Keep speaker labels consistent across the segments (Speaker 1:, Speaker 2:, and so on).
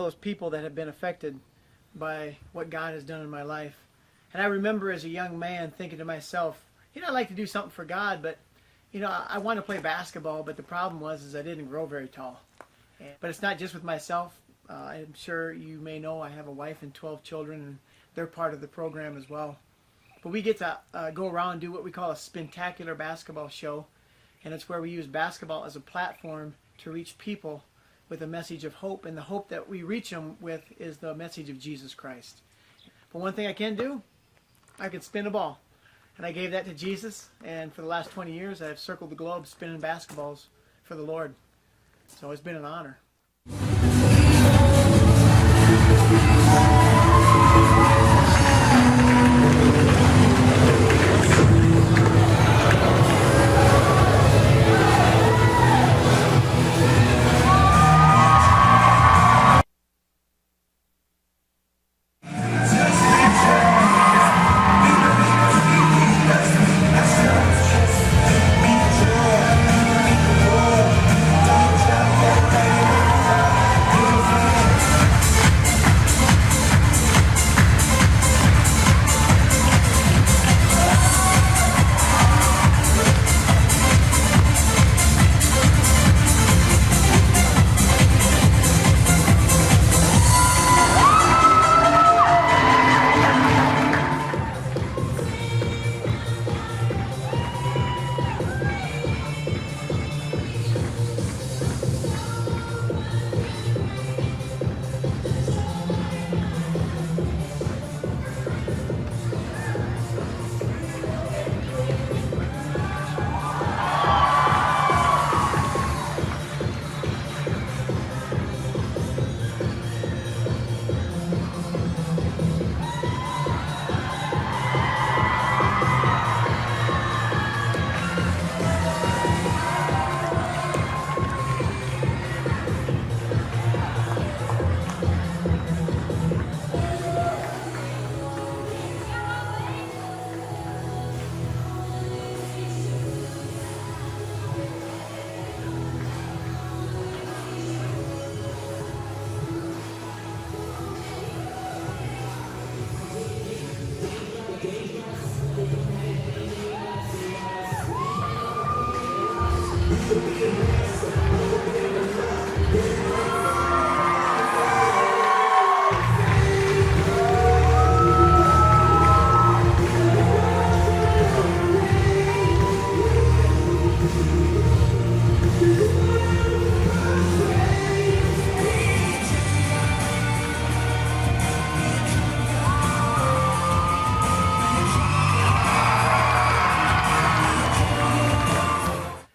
Speaker 1: those people that have been affected by what God has done in my life. And I remember as a young man thinking to myself, I'd like to do something for God, but, I want to play basketball, but the problem was I didn't grow very tall. But it's not just with myself. I'm sure you may know I have a wife and 12 children, and they're part of the program as well. But we get to go around and do what we call a spectacular basketball show, and it's where we use basketball as a platform to reach people with a message of hope, and the hope that we reach them with is the message of Jesus Christ. But one thing I can do, I can spin a ball. And I gave that to Jesus, and for the last 20 years I've circled the globe spinning basketballs for the Lord. So it's been an honor.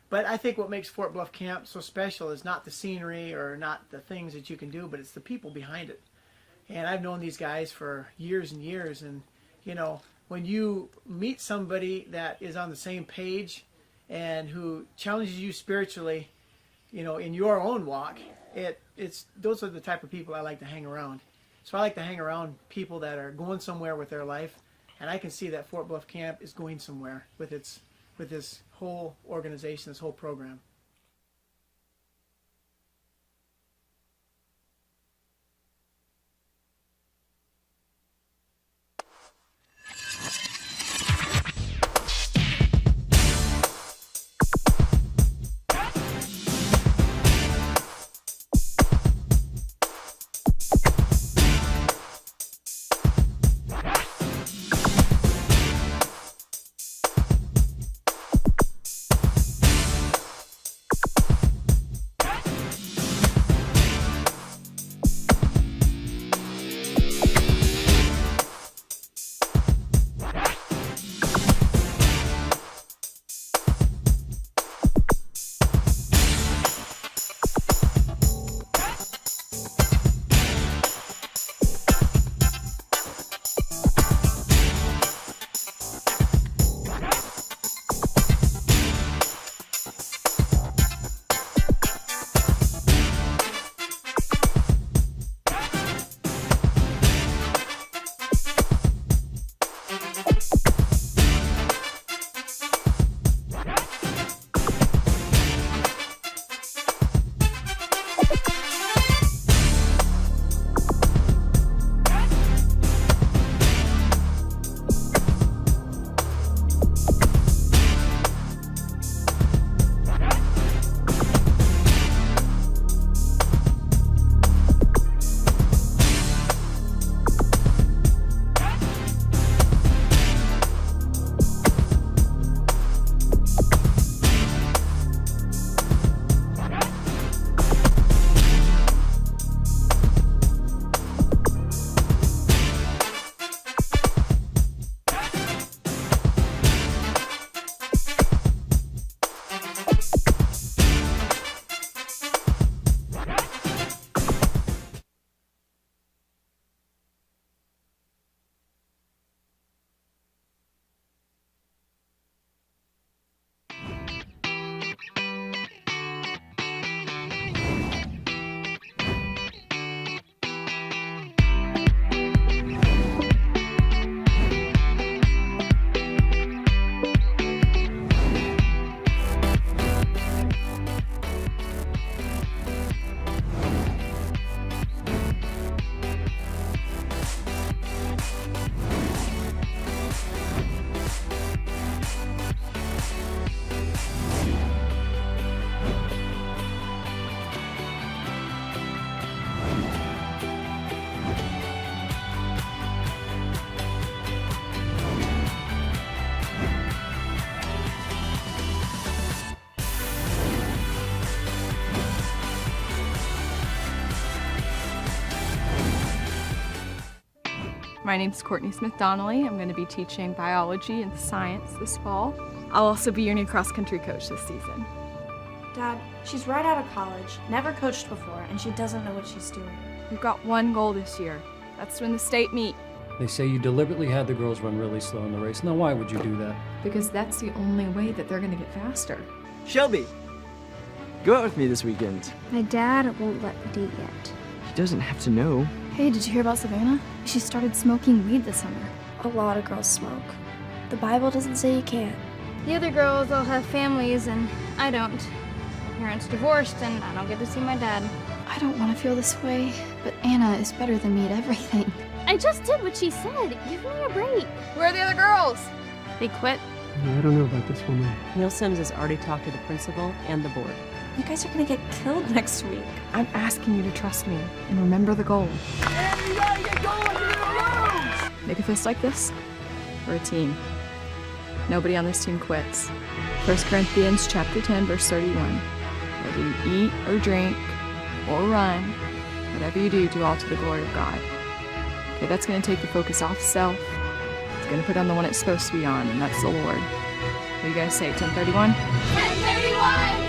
Speaker 1: But I think what makes Fort Bluff Camp so special is not the scenery or not the things that you can do, but it's the people behind it. And I've known these guys for years and years, and when you meet somebody that is on the same page and who challenges you spiritually, in your own walk, those are the type of people I like to hang around. So I like to hang around people that are going somewhere with their life, and I can see that Fort Bluff Camp is going somewhere with this whole organization, this whole program.
Speaker 2: My name's Courtney Smith-Donnelly. I'm going to be teaching biology and science this fall. I'll also be your new cross-country coach this season.
Speaker 3: Dad, she's right out of college, never coached before, and she doesn't know what she's doing.
Speaker 2: We've got one goal this year. That's to win the state meet.
Speaker 4: They say you deliberately had the girls run really slow in the race. Now, why would you do that?
Speaker 2: Because that's the only way that they're going to get faster.
Speaker 5: Shelby, go out with me this weekend.
Speaker 6: My dad won't let me date yet.
Speaker 5: He doesn't have to know.
Speaker 6: Hey, did you hear about Savannah? She started smoking weed this summer.
Speaker 7: A lot of girls smoke. The Bible doesn't say you can't.
Speaker 6: The other girls all have families and I don't. My parents divorced and I don't get to see my dad.
Speaker 7: I don't want to feel this way, but Anna is better than me at everything.
Speaker 6: I just did what she said. Give me a break.
Speaker 2: Where are the other girls?
Speaker 6: They quit.
Speaker 8: I don't know about this woman.
Speaker 9: Neil Sims has already talked to the principal and the board.
Speaker 3: You guys are gonna get killed next week.
Speaker 2: I'm asking you to trust me and remember the goal.
Speaker 1: Hey, you gotta get going! You're gonna lose!
Speaker 2: Make a fist like this. We're a team. Nobody on this team quits. 1 Corinthians chapter 10, verse 31. Whether you eat or drink or run, whatever you do, do all to the glory of God. Okay, that's going to take the focus off self. It's going to put on the one it's supposed to be on, and that's the Lord. What do you guys say, 10:31?
Speaker 6: 10:31!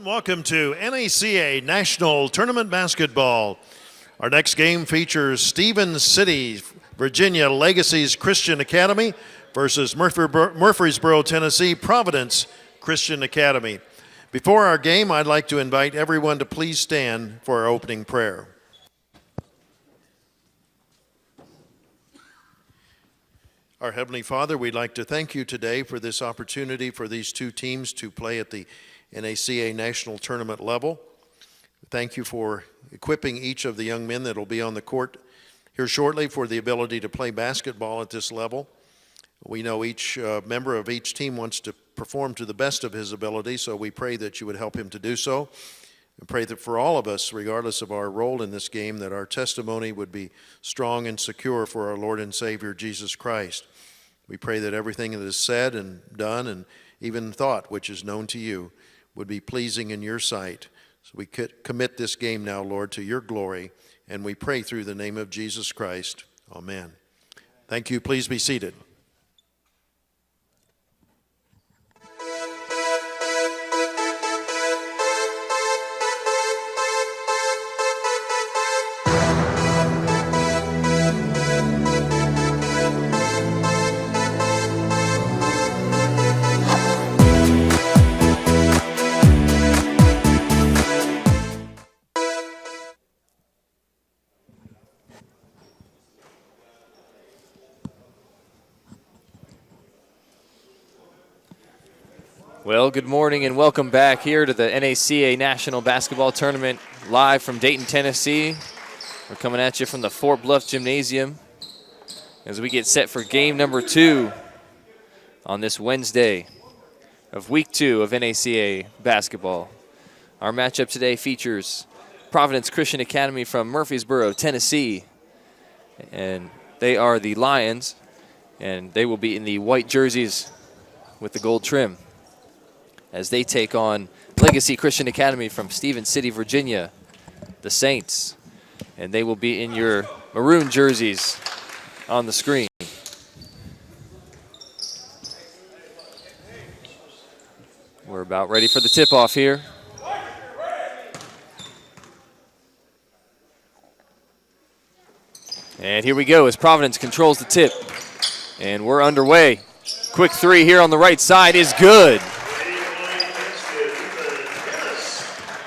Speaker 10: Welcome to NACA National Tournament Basketball. Our next game features Stevens City, Virginia Legacy's Christian Academy versus Murfreesboro, Tennessee, Providence Christian Academy. Before our game, I'd like to invite everyone to please stand for our opening prayer. Our Heavenly Father, we'd like to thank you today for this opportunity for these two teams to play at the NACA National Tournament level. Thank you for equipping each of the young men that will be on the court here shortly for the ability to play basketball at this level. We know each member of each team wants to perform to the best of his ability, so we pray that you would help him to do so. And pray that for all of us, regardless of our role in this game, that our testimony would be strong and secure for our Lord and Savior, Jesus Christ. We pray that everything that is said and done and even thought, which is known to you, would be pleasing in your sight. So we commit this game now, Lord, to your glory, and we pray through the name of Jesus Christ. Amen. Thank you. Please be seated.
Speaker 11: Well, good morning and welcome back here to the NACA National Basketball Tournament live from Dayton, Tennessee. We're coming at you from the Fort Bluff Gymnasium as we get set for game number 2 on this Wednesday of week 2 of NACA basketball. Our matchup today features Providence Christian Academy from Murfreesboro, Tennessee. And they are the Lions, and they will be in the white jerseys with the gold trim as they take on Legacy Christian Academy from Stevens City, Virginia, the Saints. And they will be in your maroon jerseys on the screen. We're about ready for the tip-off here. And here we go as Providence controls the tip. And we're underway. Quick 3 here on the right side is good.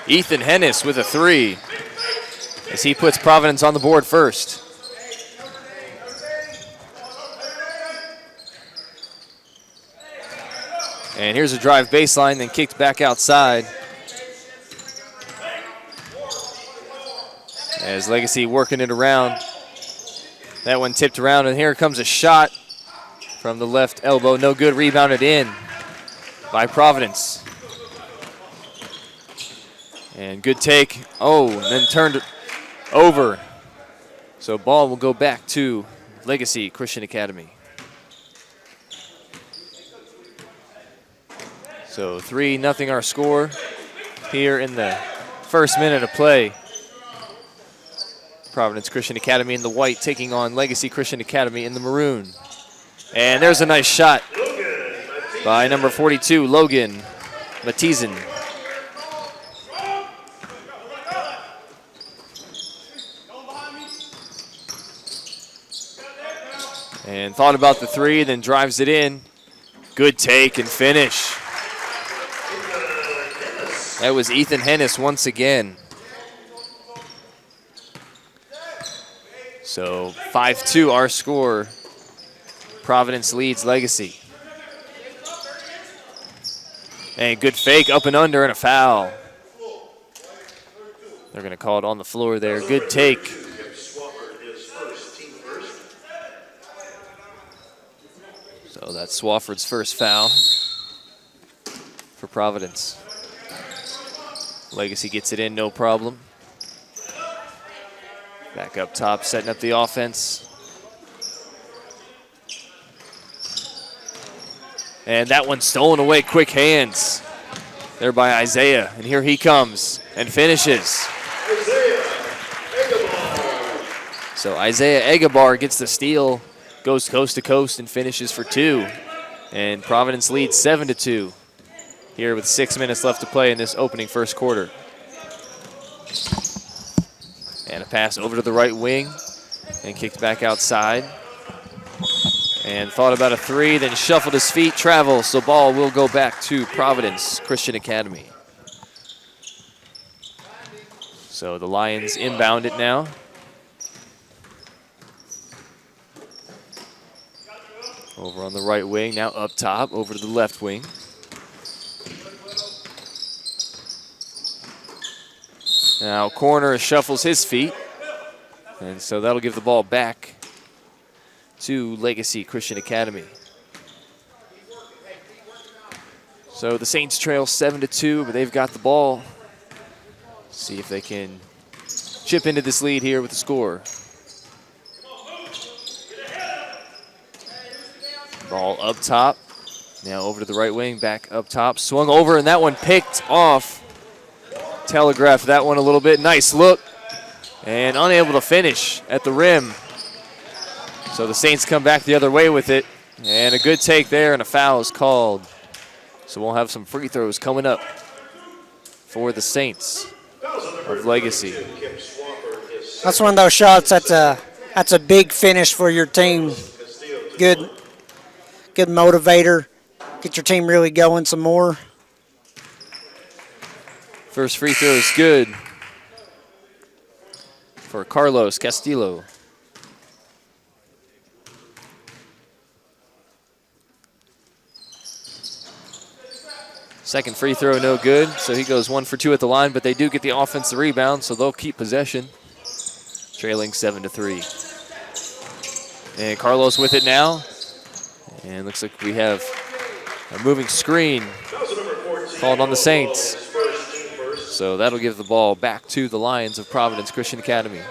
Speaker 11: Ethan Hennis with a 3 as he puts Providence on the board first. And here's a drive baseline, then kicked back outside. As Legacy working it around. That one tipped around, and here comes a shot from the left elbow. No good, rebounded in by Providence. And good take. Oh, and then turned over. So ball will go back to Legacy Christian Academy. So 3-0 our score here in the first minute of play. Providence Christian Academy in the white taking on Legacy Christian Academy in the maroon. And there's a nice shot by number 42, Logan Matizan. And thought about the 3, then drives it in. Good take and finish. That was Ethan Hennis once again. So 5-2 our score. Providence leads Legacy. And good fake up and under and a foul. They're going to call it on the floor there. Good take. So that's Swafford's first foul for Providence. Legacy gets it in, no problem. Back up top, setting up the offense. And that one stolen away, quick hands there by Isaiah. And here he comes and finishes. So Isaiah Egabar gets the steal, goes coast to coast and finishes for 2. And Providence leads 7-2 here with 6 minutes left to play in this opening first quarter. And a pass over to the right wing and kicked back outside. And thought about a 3, then shuffled his feet, travel. So ball will go back to Providence Christian Academy. So the Lions inbound it now. Over on the right wing, now up top, over to the left wing. Now corner shuffles his feet. And so that'll give the ball back to Legacy Christian Academy. So the Saints trail 7-2, but they've got the ball. See if they can chip into this lead here with the score. Ball up top. Now over to the right wing, back up top. Swung over, and that one picked off. Telegraphed that one a little bit. Nice look. And unable to finish at the rim. So the Saints come back the other way with it. And a good take there, and a foul is called. So we'll have some free throws coming up for the Saints of Legacy.
Speaker 12: That's one of those shots that's a big finish for your team. Good motivator. Get your team really going some more.
Speaker 11: First free throw is good for Carlos Castillo. Second free throw, no good, so he goes 1 for 2 at the line, but they do get the offensive rebound, so they'll keep possession, trailing 7-3. And Carlos with it now, and looks like we have a moving screen called on the Saints. So that'll give the ball back to the Lions of Providence Christian Academy.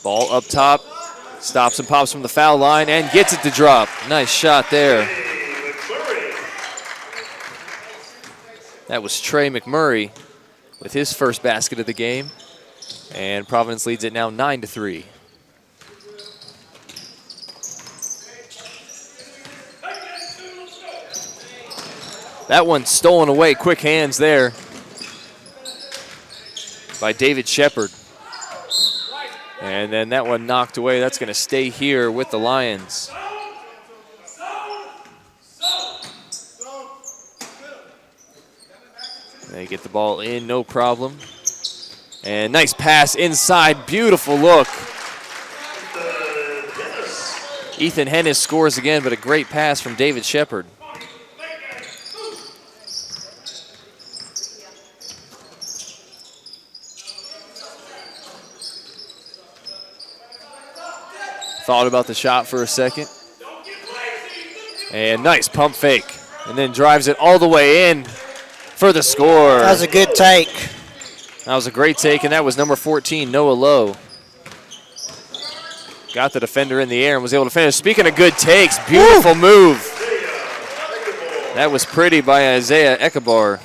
Speaker 11: Ball up top, stops and pops from the foul line and gets it to drop. Nice shot there. That was Trey McMurray with his first basket of the game. And Providence leads it now 9-3. That one stolen away, quick hands there by David Shepard. And then that one knocked away. That's going to stay here with the Lions. They get the ball in, no problem. And nice pass inside, beautiful look. Ethan Hennis scores again, but a great pass from David Shepard. Thought about the shot for a second. And nice pump fake. And then drives it all the way in for the score.
Speaker 12: That was a good take.
Speaker 11: That was a great take, and that was number 14, Noah Lowe. Got the defender in the air and was able to finish. Speaking of good takes, beautiful move. That was pretty by Isaiah Ekabar.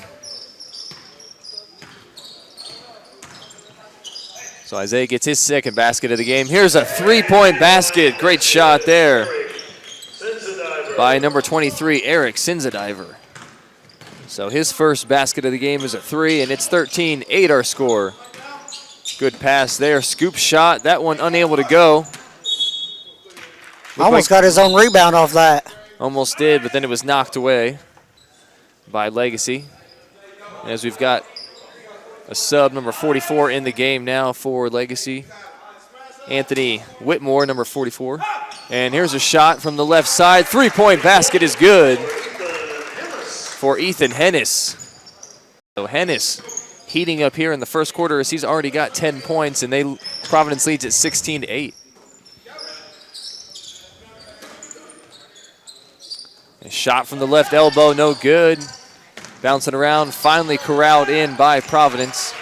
Speaker 11: So Isaiah gets his second basket of the game. Here's a three-point basket. Great shot there by number 23, Eric Sinzadiver. So his first basket of the game is a three, and it's 13-8 our score. Good pass there, scoop shot. That one unable to go.
Speaker 12: Almost got his own rebound off that.
Speaker 11: Almost did, but then it was knocked away by Legacy. As we've got a sub, number 44, in the game now for Legacy. Anthony Whitmore, number 44. And here's a shot from the left side. Three-point basket is good for Ethan Hennis. So Hennis heating up here in the first quarter as he's already got 10 points, and Providence leads at 16-8. A shot from the left elbow, no good. Bouncing around, finally corralled in by Providence.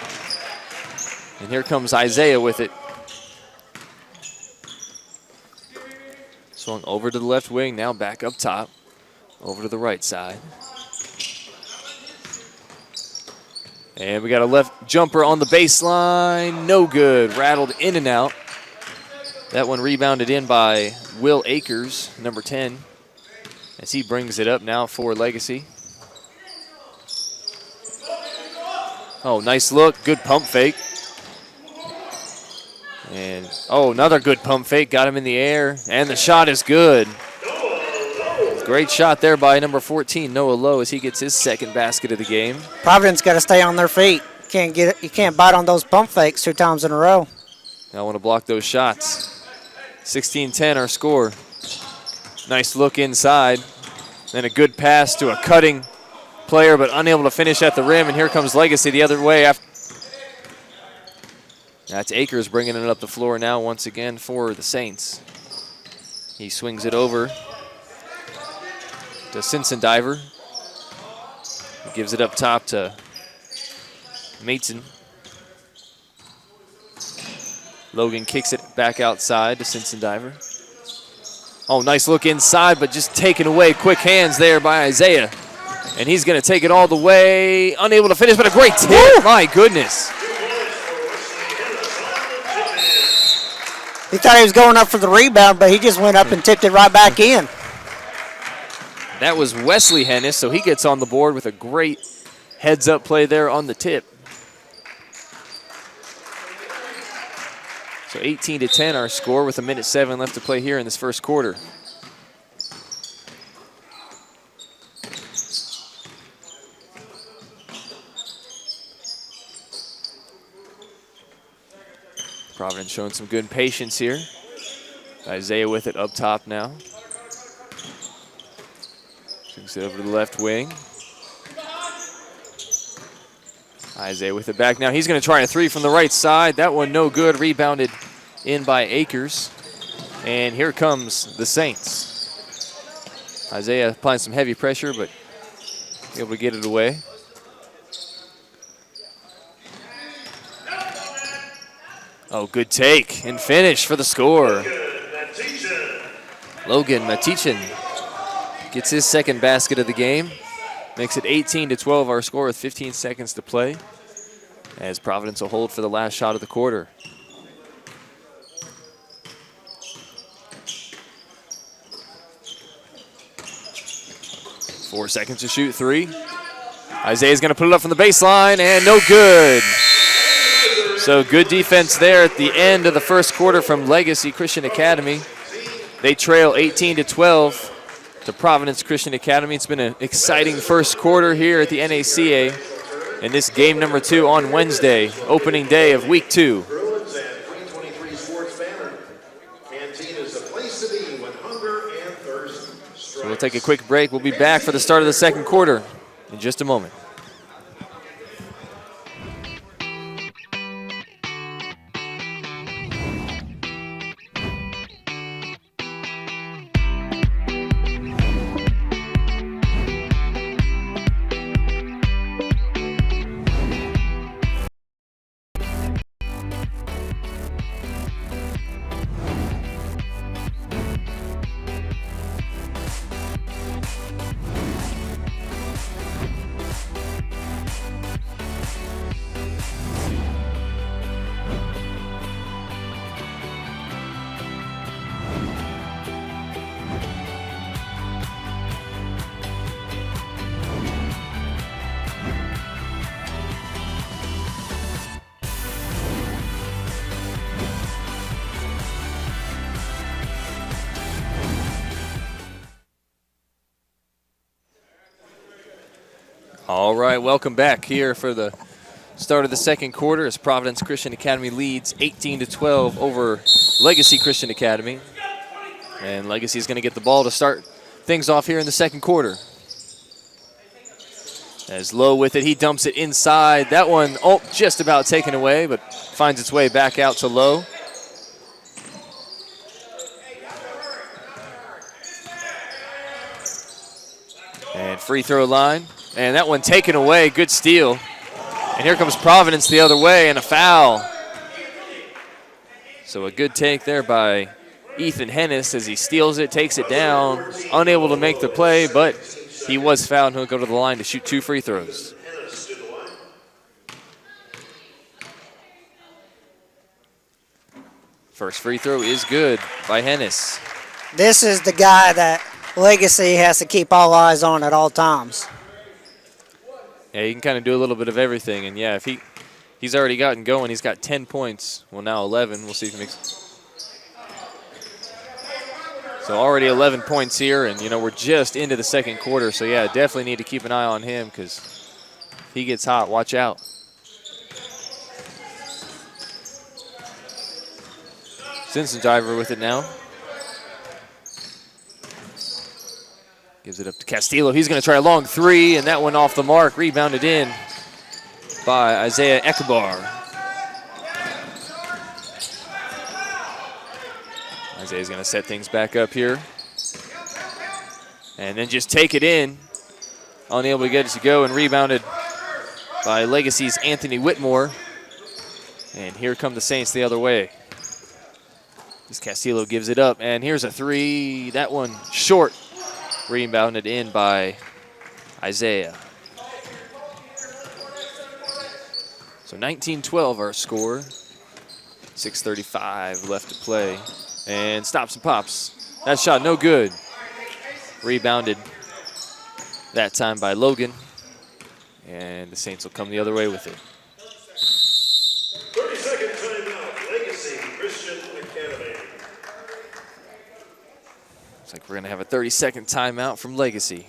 Speaker 11: And here comes Isaiah with it. Swung over to the left wing, now back up top. Over to the right side. And we got a left jumper on the baseline, no good. Rattled in and out. That one rebounded in by Will Akers, number 10. As he brings it up now for Legacy. Oh, nice look, good pump fake. And, oh, another good pump fake, got him in the air, and the shot is good. Great shot there by number 14, Noah Lowe, as he gets his second basket of the game.
Speaker 12: Providence got to stay on their feet. You can't bite on those pump fakes 2 times in a row.
Speaker 11: I want to block those shots. 16-10 our score. Nice look inside. Then a good pass to a cutting player, but unable to finish at the rim. And here comes Legacy the other way. That's Akers bringing it up the floor now once again for the Saints. He swings it over to Sinzadiver. He gives it up top to Maitson. Logan kicks it back outside to Sinzadiver. Oh, nice look inside, but just taken away. Quick hands there by Isaiah. And he's going to take it all the way. Unable to finish, but a great tip. Woo! My goodness.
Speaker 12: He thought he was going up for the rebound, but he just went up and tipped it right back in.
Speaker 11: That was Wesley Hennis, so he gets on the board with a great heads-up play there on the tip. So 18-10 our score with 1:07 left to play here in this first quarter. Providence showing some good patience here. Isaiah with it up top now. Moves it over to the left wing. Isaiah with it back now. He's going to try a three from the right side. That one no good. Rebounded in by Akers. And here comes the Saints. Isaiah applying some heavy pressure, but able to get it away. Oh, good take and finish for the score. Logan Matichin gets his second basket of the game. Makes it 18-12, our score with 15 seconds to play, as Providence will hold for the last shot of the quarter. Four seconds to shoot three. Isaiah's going to put it up from the baseline, and no good. So good defense there at the end of the first quarter from Legacy Christian Academy. They trail 18-12 to Providence Christian Academy. It's been an exciting first quarter here at the NACA, and this game number 2 on Wednesday, opening day of week 2. So we'll take a quick break. We'll be back for the start of the second quarter in just a moment. All right, welcome back here for the start of the second quarter as Providence Christian Academy leads 18-12 over Legacy Christian Academy. And Legacy is going to get the ball to start things off here in the second quarter. As Lowe with it, he dumps it inside. That one, just about taken away, but finds its way back out to Lowe. And free throw line. And that one taken away, good steal. And here comes Providence the other way, and a foul. So a good take there by Ethan Hennis as he steals it, takes it down. Unable to make the play, but he was fouled, and he'll go to the line to shoot 2 free throws. First free throw is good by Hennis.
Speaker 12: This is the guy that Legacy has to keep all eyes on at all times.
Speaker 11: Yeah, he can kind of do a little bit of everything, and yeah, if he's already gotten going. He's got 10 points. Well, now 11. We'll see if he makes. So already 11 points here, and you know we're just into the second quarter. So yeah, definitely need to keep an eye on him because if he gets hot, watch out. Simpson driver with it now. Gives it up to Castillo. He's going to try a long three, and that one off the mark. Rebounded in by Isaiah Ekabar. Isaiah's going to set things back up here. And then just take it in. Unable to get it to go, and rebounded by Legacy's Anthony Whitmore. And here come the Saints the other way. This Castillo gives it up, and here's a three. That one short. Rebounded in by Isaiah. So 19-12 our score. 6:35 left to play. And stops and pops. That shot no good. Rebounded that time by Logan. And the Saints will come the other way with it.
Speaker 10: 30-second timeout, Legacy Christian Academy.
Speaker 11: Looks like we're going to have a 30-second timeout from Legacy.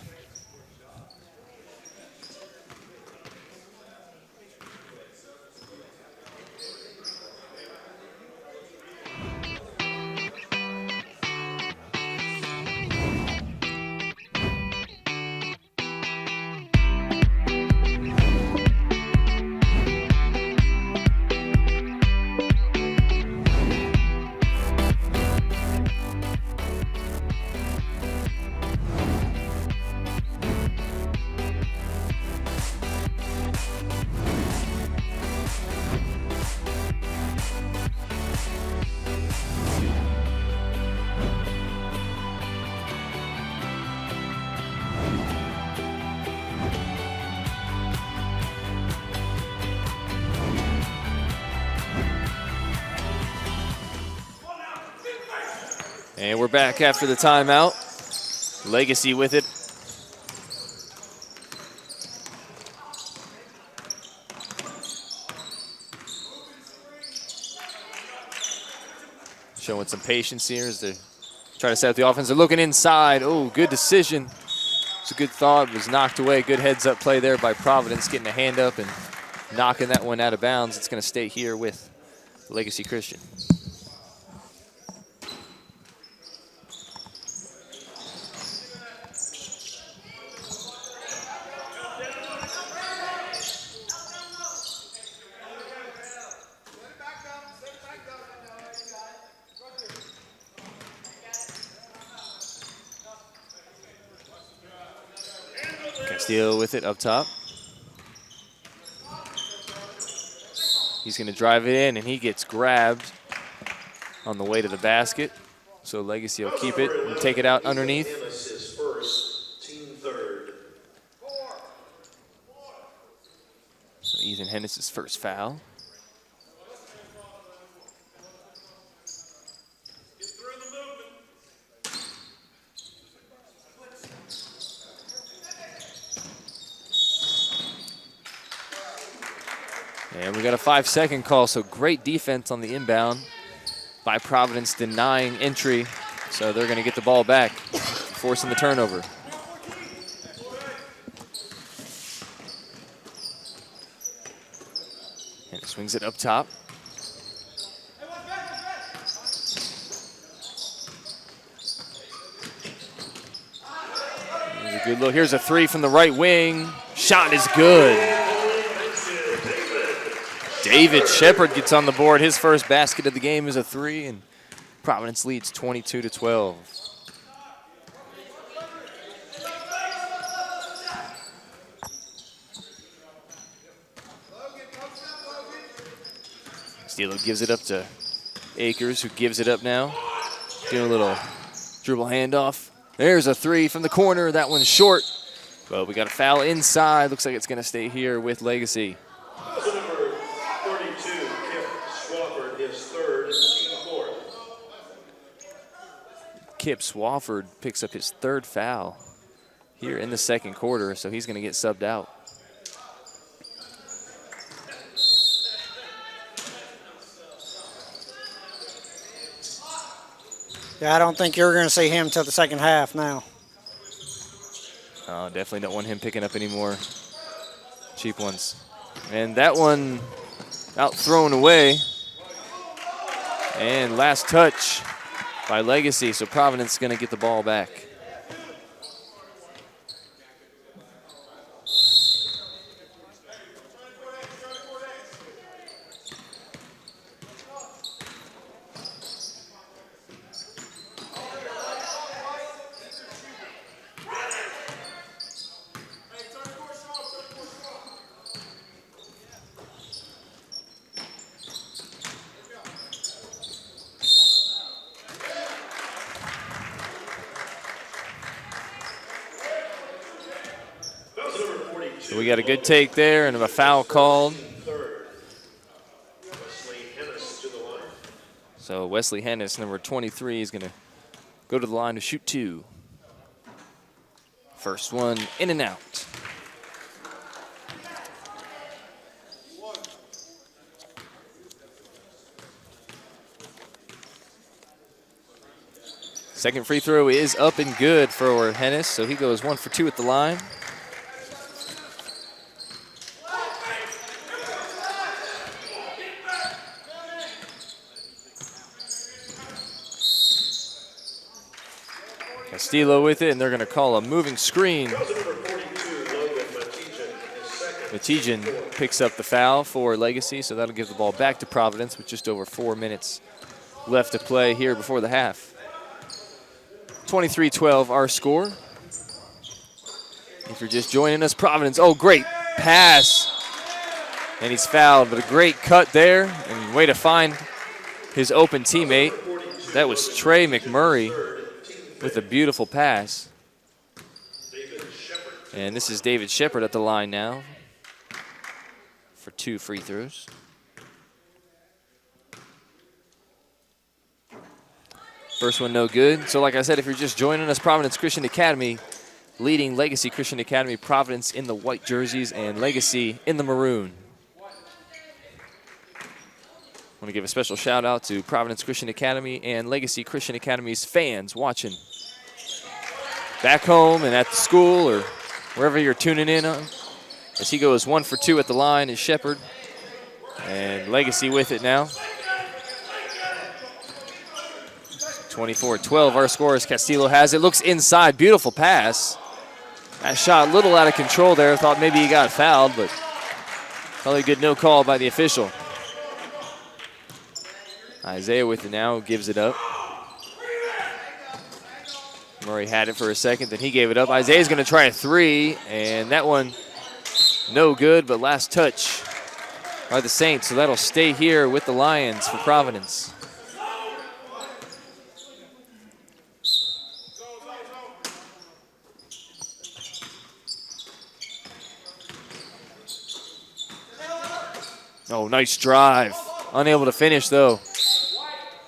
Speaker 11: And we're back after the timeout. Legacy with it. Showing some patience here as they try to set up the offense. They're looking inside. Oh, good decision. It's a good thought. It was knocked away. Good heads-up play there by Providence, getting a hand up and knocking that one out of bounds. It's going to stay here with Legacy Christian. Castillo with it up top. He's going to drive it in, and he gets grabbed on the way to the basket. So Legacy will keep it and take it out underneath. So Ethan Hennis' first foul. And we got a 5-second call, so great defense on the inbound by Providence, denying entry. So they're going to get the ball back, forcing the turnover. And swings it up top. Here's a good look. Here's a three from the right wing. Shot is good. David Shepard gets on the board. His first basket of the game is a three, and Providence leads 22-12. Steelo gives it up to Akers, who gives it up now. Doing a little dribble handoff. There's a three from the corner. That one's short, but we got a foul inside. Looks like it's going to stay here with Legacy. Kip Swafford picks up his third foul here in the second quarter, so he's going to get subbed out.
Speaker 12: Yeah, I don't think you're going to see him till the second half now.
Speaker 11: Oh, definitely don't want him picking up any more cheap ones. And that one out thrown away. And last touch by Legacy, so Providence is going to get the ball back. So we got a good take there and a foul called. So Wesley Hennis, number 23, is going to go to the line to shoot two. First one in and out. Second free throw is up and good for Hennis, so he goes 1 for 2 at the line. Castillo with it, and they're going to call a moving screen. Matijan picks up the foul for Legacy, so that'll give the ball back to Providence with just over 4 minutes left to play here before the half. 23-12 our score. If you're just joining us, Providence, oh, great pass. And he's fouled, but a great cut there, and way to find his open teammate. That was Trey McMurray with a beautiful pass. And this is David Shepard at the line now for 2 free throws. First one no good. So like I said, if you're just joining us, Providence Christian Academy leading Legacy Christian Academy. Providence in the white jerseys and Legacy in the maroon. I want to give a special shout out to Providence Christian Academy and Legacy Christian Academy's fans watching back home and at the school or wherever you're tuning in on. As he goes 1 for 2 at the line is Shepard. And Legacy with it now. 24-12 our score as Castillo has it. Looks inside, beautiful pass. That shot a little out of control there. Thought maybe he got fouled, but probably a good no call by the official. Isaiah with it now, gives it up. Murray had it for a second, then he gave it up. Isaiah's gonna try a 3, and that one no good, but last touch by the Saints, so that'll stay here with the Lions for Providence. Oh, nice drive. Unable to finish, though.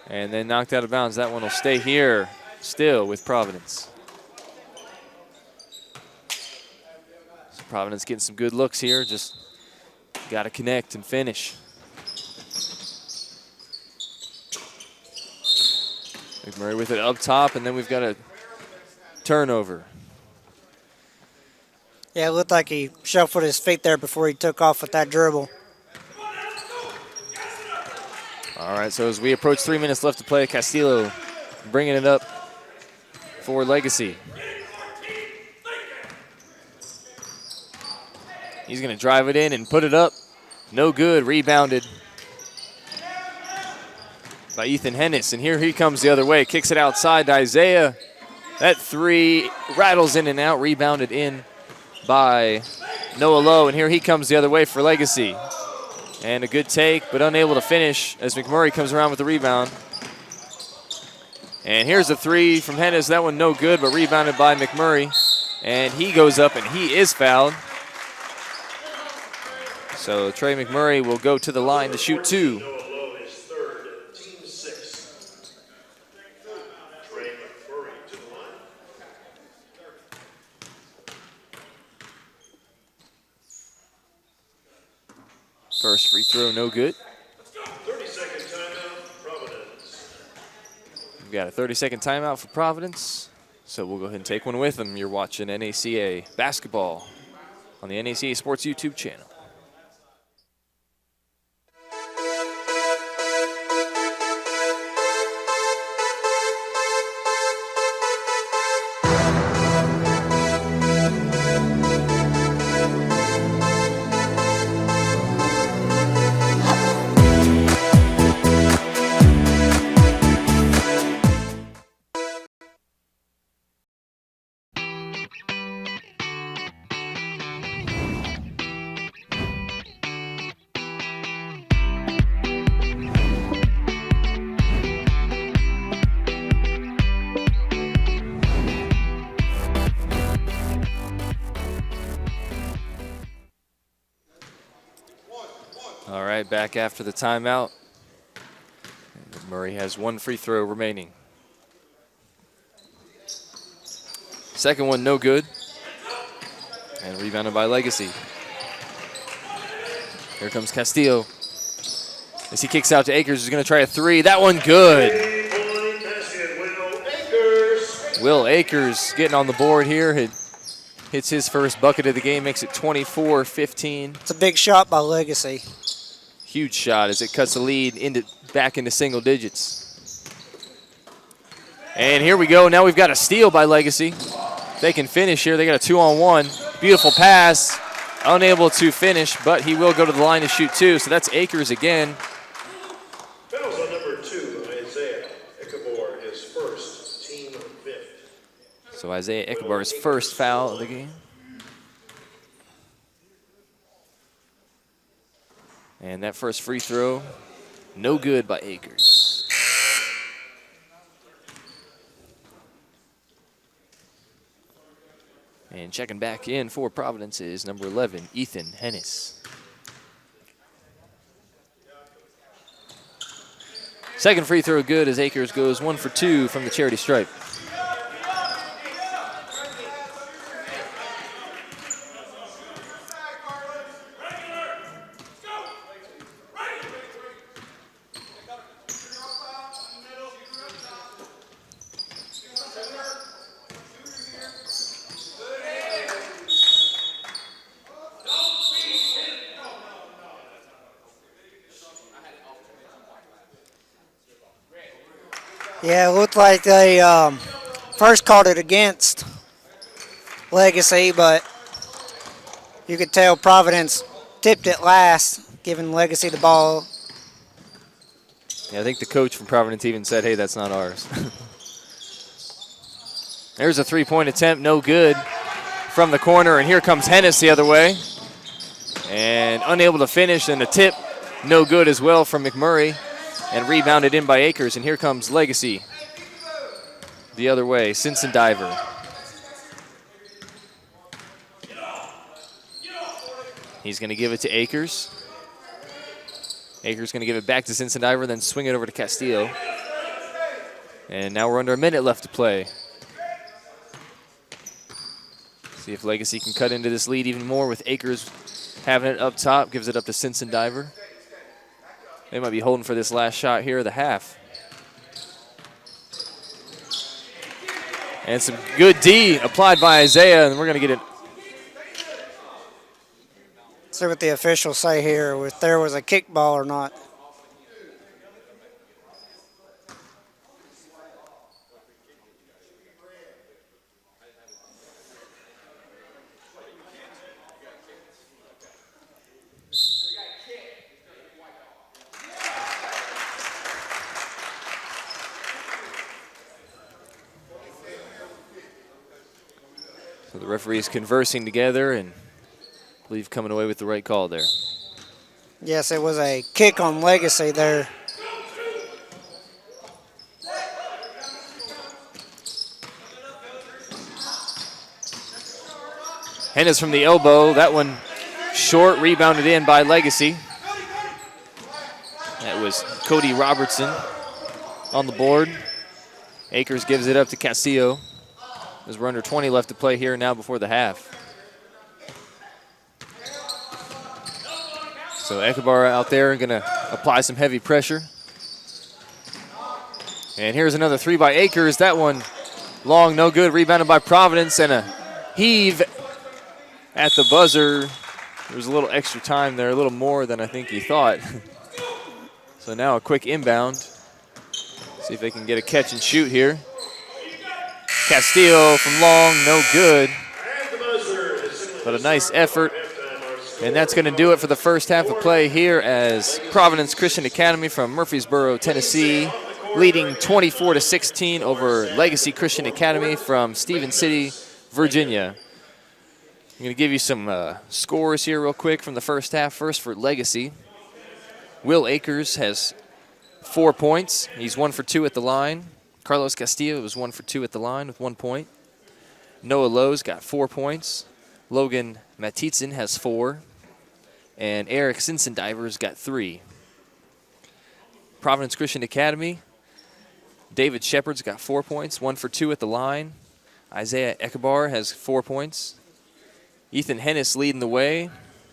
Speaker 11: And then knocked out of bounds. That one will stay here still with Providence. So Providence getting some good looks here. Just got to connect and finish. McMurray with it up top, and then we've got a turnover.
Speaker 12: Yeah, it looked like he shuffled his feet there before he took off with that dribble.
Speaker 11: All right, so as we approach 3 minutes left to play, Castillo bringing it up for Legacy. He's going to drive it in and put it up. No good, rebounded by Ethan Hennis. And here he comes the other way, kicks it outside to Isaiah. That 3 rattles in and out, rebounded in by Noah Lowe. And here he comes the other way for Legacy. And a good take, but unable to finish as McMurray comes around with the rebound. And here's a 3 from Hennis. That one no good, but rebounded by McMurray. And he goes up and he is fouled. So Trey McMurray will go to the line to shoot 2. First free throw, no good.
Speaker 10: 30-second timeout, Providence.
Speaker 11: We've got a 30-second timeout for Providence. So we'll go ahead and take one with them. You're watching NACA basketball on the NACA Sports YouTube channel. All right, back after the timeout. Murray has 1 free throw remaining. Second one, no good. And rebounded by Legacy. Here comes Castillo. As he kicks out to Akers, he's going to try a 3. That one good. Will Akers getting on the board here. Hits his first bucket of the game, makes it 24-15.
Speaker 12: It's a big shot by Legacy.
Speaker 11: Huge shot as it cuts the lead back into single digits. And here we go. Now we've got a steal by Legacy. They can finish here. They got a 2-on-1. Beautiful pass. Unable to finish, but he will go to the line to shoot 2. So that's Akers again.
Speaker 10: Fouls on number 2, Isaiah Ichabor, his first, team 5th.
Speaker 11: So Isaiah Ichabor's first foul of the game. And that first free throw, no good by Akers. And checking back in for Providence is number 11, Ethan Hennis. Second free throw good as Akers goes 1 for 2 from the charity stripe.
Speaker 12: Yeah, it looked like they first called it against Legacy, but you could tell Providence tipped it last, giving Legacy the ball.
Speaker 11: Yeah, I think the coach from Providence even said, hey, that's not ours. There's a three-point attempt, no good from the corner, and here comes Hennis the other way. And unable to finish, and a tip, no good as well from McMurray. And rebounded in by Akers, and here comes Legacy. The other way, Simpson Diver. He's going to give it to Akers. Akers going to give it back to Simpson Diver, then swing it over to Castillo. And now we're under a minute left to play. See if Legacy can cut into this lead even more with Akers having it up top, gives it up to Simpson Diver. They might be holding for this last shot here of the half. And some good D applied by Isaiah, and we're going to get it.
Speaker 12: See what the officials say here, if there was a kickball or not.
Speaker 11: So the referees conversing together and I believe coming away with the right call there.
Speaker 12: Yes, it was a kick on Legacy there.
Speaker 11: Hennis from the elbow, that one short, rebounded in by Legacy. That was Cody Robertson on the board. Akers gives it up to Castillo. As we're under 20 left to play here now before the half. So Ekabara out there going to apply some heavy pressure. And here's another three by Akers. That one long, no good, rebounded by Providence, and a heave at the buzzer. There was a little extra time there, a little more than I think he thought. So now a quick inbound. See if they can get a catch and shoot here. Castillo from long, no good. But a nice effort. And that's going to do it for the first half of play here as Providence Christian Academy from Murfreesboro, Tennessee, leading 24-16 over Legacy Christian Academy from Stephen City, Virginia. I'm going to give you some scores here real quick from the first half. First for Legacy. Will Akers has 4 points. He's 1 for 2 at the line. Carlos Castillo was 1 for 2 at the line with 1 point. Noah Lowe's got 4 points. Logan Matitsin has 4. And Eric Simpson-Diver's got 3. Providence Christian Academy, David Shepard's got 4 points, 1 for 2 at the line. Isaiah Ekabar has 4 points. Ethan Hennis leading the way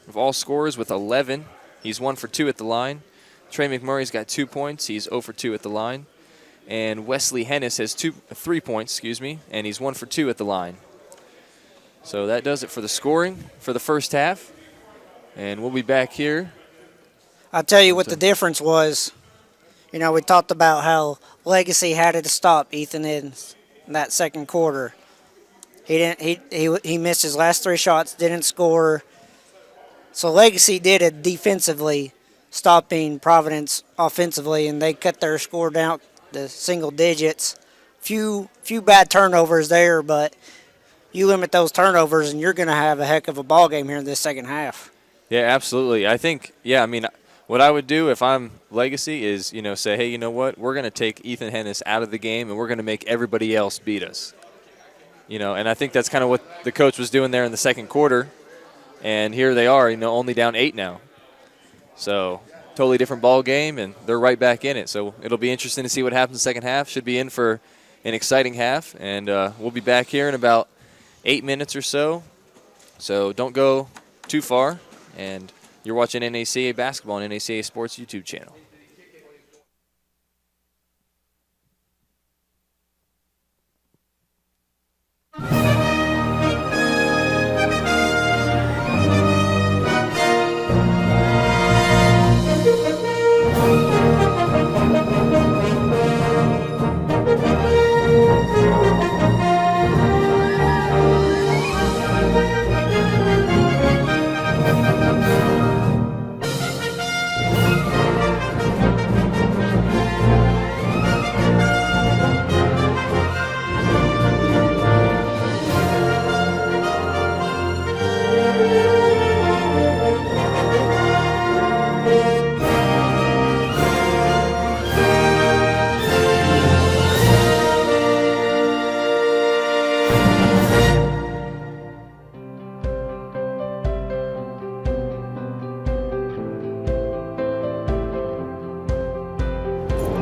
Speaker 11: of all scorers with 11. He's 1 for 2 at the line. Trey McMurray's got 2 points. He's 0 for 2 at the line. And Wesley Hennis has 3 points, and he's 1 for 2 at the line. So that does it for the scoring for the first half. And we'll be back here.
Speaker 12: I'll tell you what the difference was. You know, we talked about how Legacy had to stop Ethan in that second quarter. He missed his last 3 shots, didn't score. So Legacy did it defensively, stopping Providence offensively, and they cut their score down to single digits. Few bad turnovers there, but you limit those turnovers, and you're going to have a heck of a ball game here in this second half.
Speaker 11: Yeah, absolutely. I think, what I would do if I'm Legacy is, say, hey, you know what? We're going to take Ethan Hennis out of the game, and we're going to make everybody else beat us. And I think that's kind of what the coach was doing there in the second quarter. And here they are, only down 8 now. So totally different ball game, and they're right back in it. So it'll be interesting to see what happens in the second half. Should be in for an exciting half, and we'll be back here in about 8 minutes or so. So don't go too far, and you're watching NACA basketball on NACA Sports YouTube channel.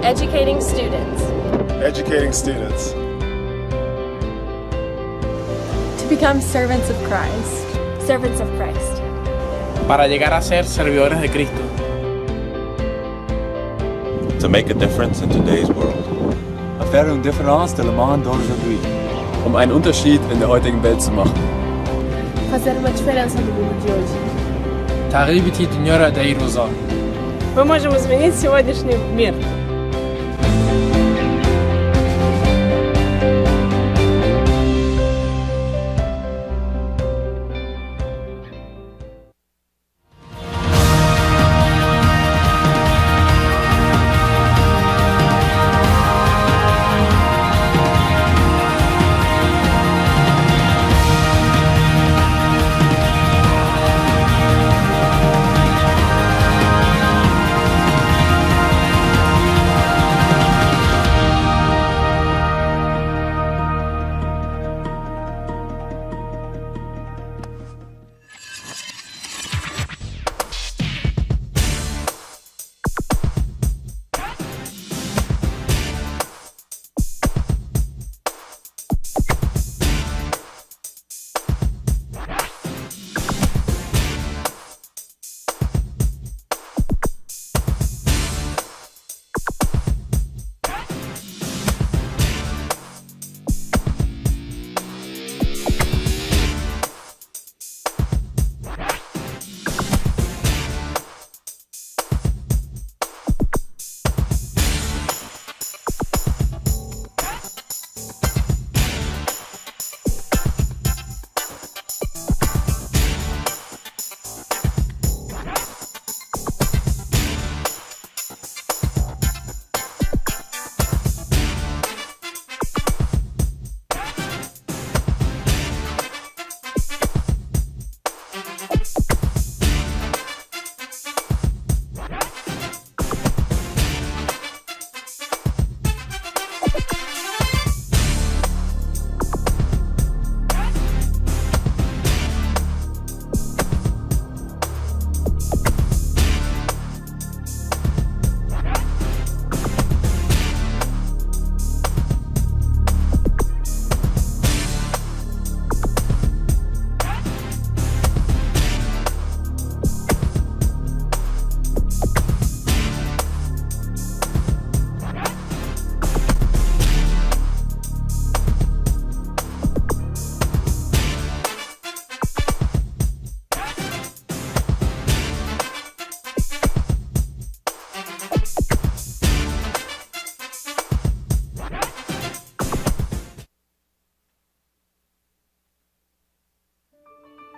Speaker 13: Educating students.
Speaker 14: Educating students.
Speaker 13: To become servants of Christ. Servants of Christ.
Speaker 15: Para llegar a ser servidores de Cristo.
Speaker 16: To make a difference in today's world.
Speaker 17: Faire une différence dans le monde d'aujourd'hui.
Speaker 18: Einen Unterschied in der heutigen Welt zu machen.
Speaker 13: Fazer uma diferença no mundo de hoje.
Speaker 15: تغيير الدنيا داي روزا.
Speaker 13: Мы можем изменить сегодняшний мир.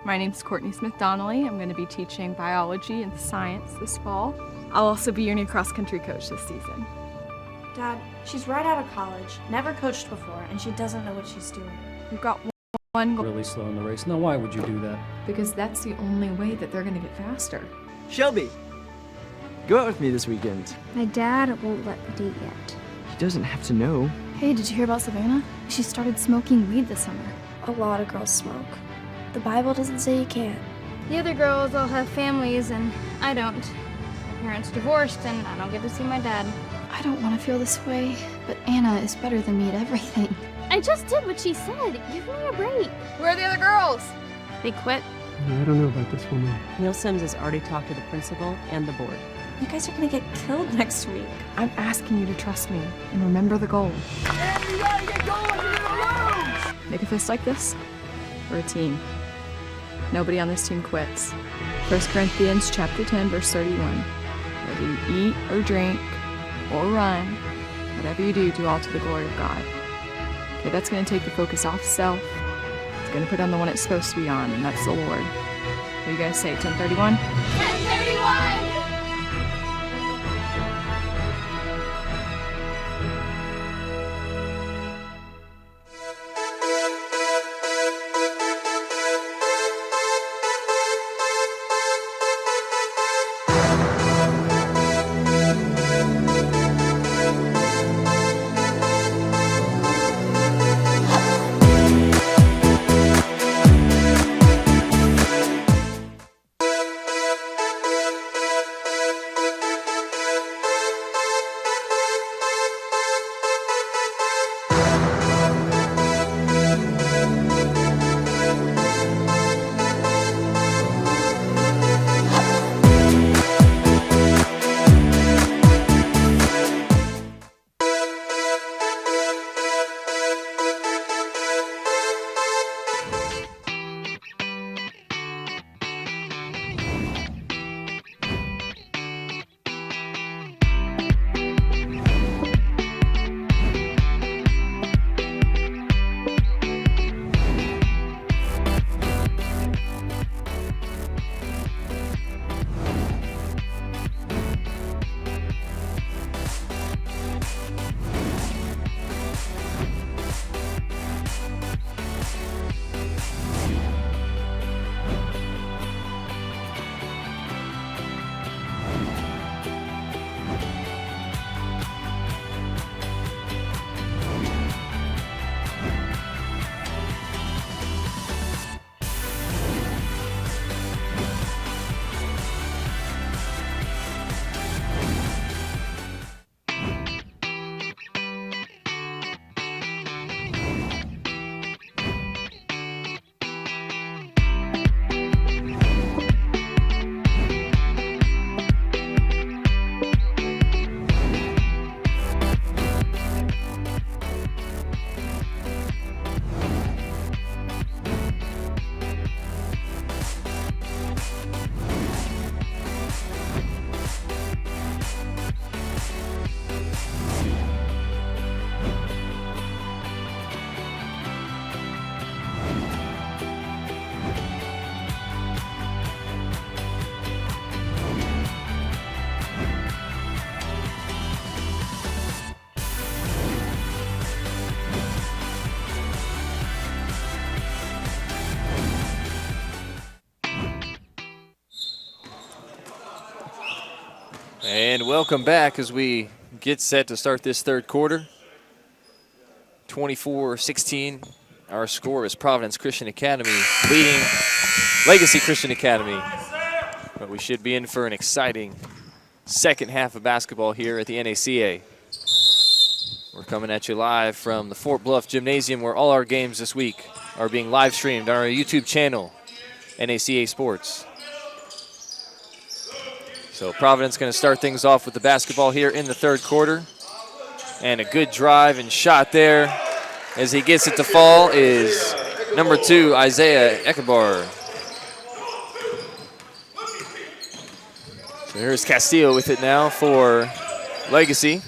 Speaker 2: My name's Courtney Smith-Donnelly. I'm going to be teaching biology and science this fall. I'll also be your new cross-country coach this season.
Speaker 3: Dad, she's right out of college, never coached before, and she doesn't know what she's doing.
Speaker 2: We've got one goal.
Speaker 4: Really slow in the race. Now, why would you do that?
Speaker 2: Because that's the only way that they're going to get faster.
Speaker 5: Shelby, go out with me this weekend.
Speaker 6: My dad won't let me date yet.
Speaker 5: He doesn't have to know.
Speaker 7: Hey, did you hear about Savannah?
Speaker 6: She started smoking weed this summer.
Speaker 3: A lot of girls smoke. The Bible doesn't say you can't.
Speaker 6: The other girls all have families and I don't. My parents divorced and I don't get to see my dad.
Speaker 7: I don't want to feel this way, but Anna is better than me at everything.
Speaker 13: I just did what she said. Give me a break.
Speaker 6: Where are the other girls?
Speaker 13: They quit.
Speaker 8: I don't know about this woman.
Speaker 9: Neil Sims has already talked to the principal and the board.
Speaker 3: You guys are gonna get killed next week.
Speaker 2: I'm asking you to trust me and remember the goal. Make a fist like this. We're a team. Nobody on this team quits. 1 Corinthians chapter 10, verse 31. Whether you eat or drink or run, whatever you do, do all to the glory of God. Okay, that's going to take the focus off self. It's going to put on the one it's supposed to be on, and that's the Lord. What are you guys say? 10:31?
Speaker 6: 10:31!
Speaker 11: And welcome back as we get set to start this third quarter. 24-16, our score is Providence Christian Academy leading Legacy Christian Academy. But we should be in for an exciting second half of basketball here at the NACA. We're coming at you live from the Fort Bluff Gymnasium, where all our games this week are being live streamed on our YouTube channel, NACA Sports. So Providence going to start things off with the basketball here in the third quarter. And a good drive and shot there as he gets it to fall is number 2, Isaiah Ekebar. So here's Castillo with it now for Legacy.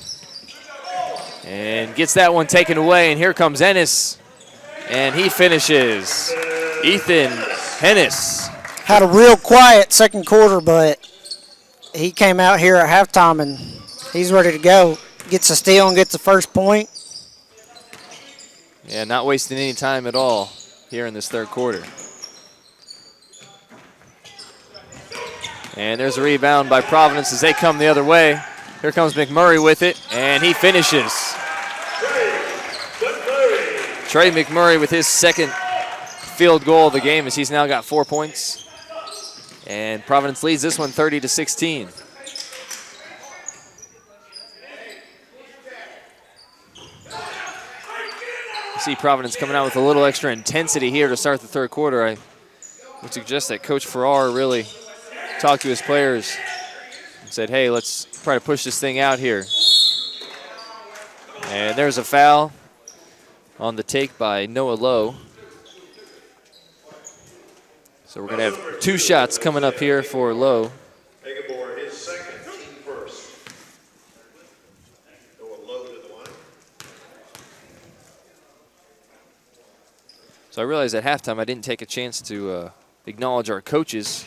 Speaker 11: And gets that one taken away, and here comes Ennis. And he finishes. Ethan Hennis.
Speaker 12: Had a real quiet second quarter, but he came out here at halftime and he's ready to go. Gets a steal and gets the first point.
Speaker 11: Yeah, not wasting any time at all here in this third quarter. And there's a rebound by Providence as they come the other way. Here comes McMurray with it, and he finishes. Trey McMurray with his second field goal of the game as he's now got 4 points. And Providence leads this one 30-16. see Providence coming out with a little extra intensity here to start the third quarter. I would suggest that Coach Farrar really talked to his players and said, hey, let's try to push this thing out here. And there's a foul on the take by Noah Lowe. So we're going to have 2 shots coming up here for Lowe.
Speaker 10: His second, team first. Noah Lowe to the line.
Speaker 11: So I realized at halftime I didn't take a chance to acknowledge our coaches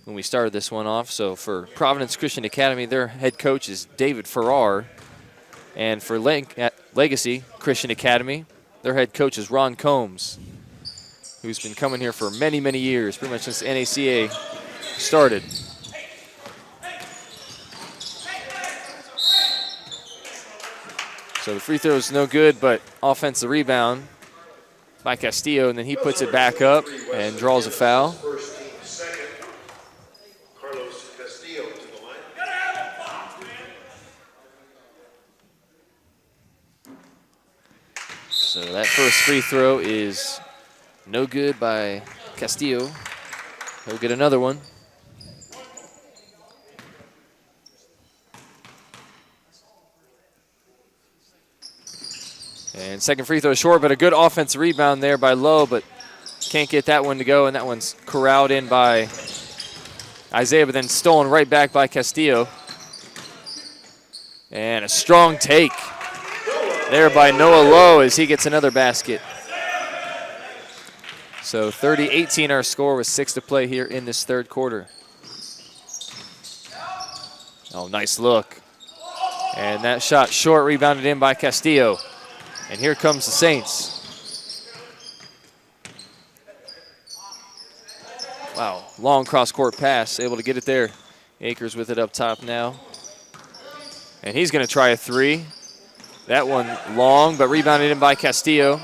Speaker 11: when we started this one off. So for Providence Christian Academy, their head coach is David Farrar. And for Legacy Christian Academy, their head coach is Ron Combs, who's been coming here for many, many years, pretty much since NACA started. So the free throw is no good, but offensive rebound by Castillo, and then he puts it back up and draws a foul.
Speaker 10: First team second. Carlos Castillo to the line.
Speaker 11: So that first free throw is no good by Castillo. He'll get another one. And second free throw short, but a good offensive rebound there by Lowe, but can't get that one to go, and that one's corralled in by Isaiah, but then stolen right back by Castillo. And a strong take there by Noah Lowe as he gets another basket. So 30-18 our score with 6 to play here in this third quarter. Oh, nice look. And that shot short, rebounded in by Castillo. And here comes the Saints. Wow, long cross-court pass, able to get it there. Akers with it up top now. And he's going to try a 3. That one long, but rebounded in by Castillo.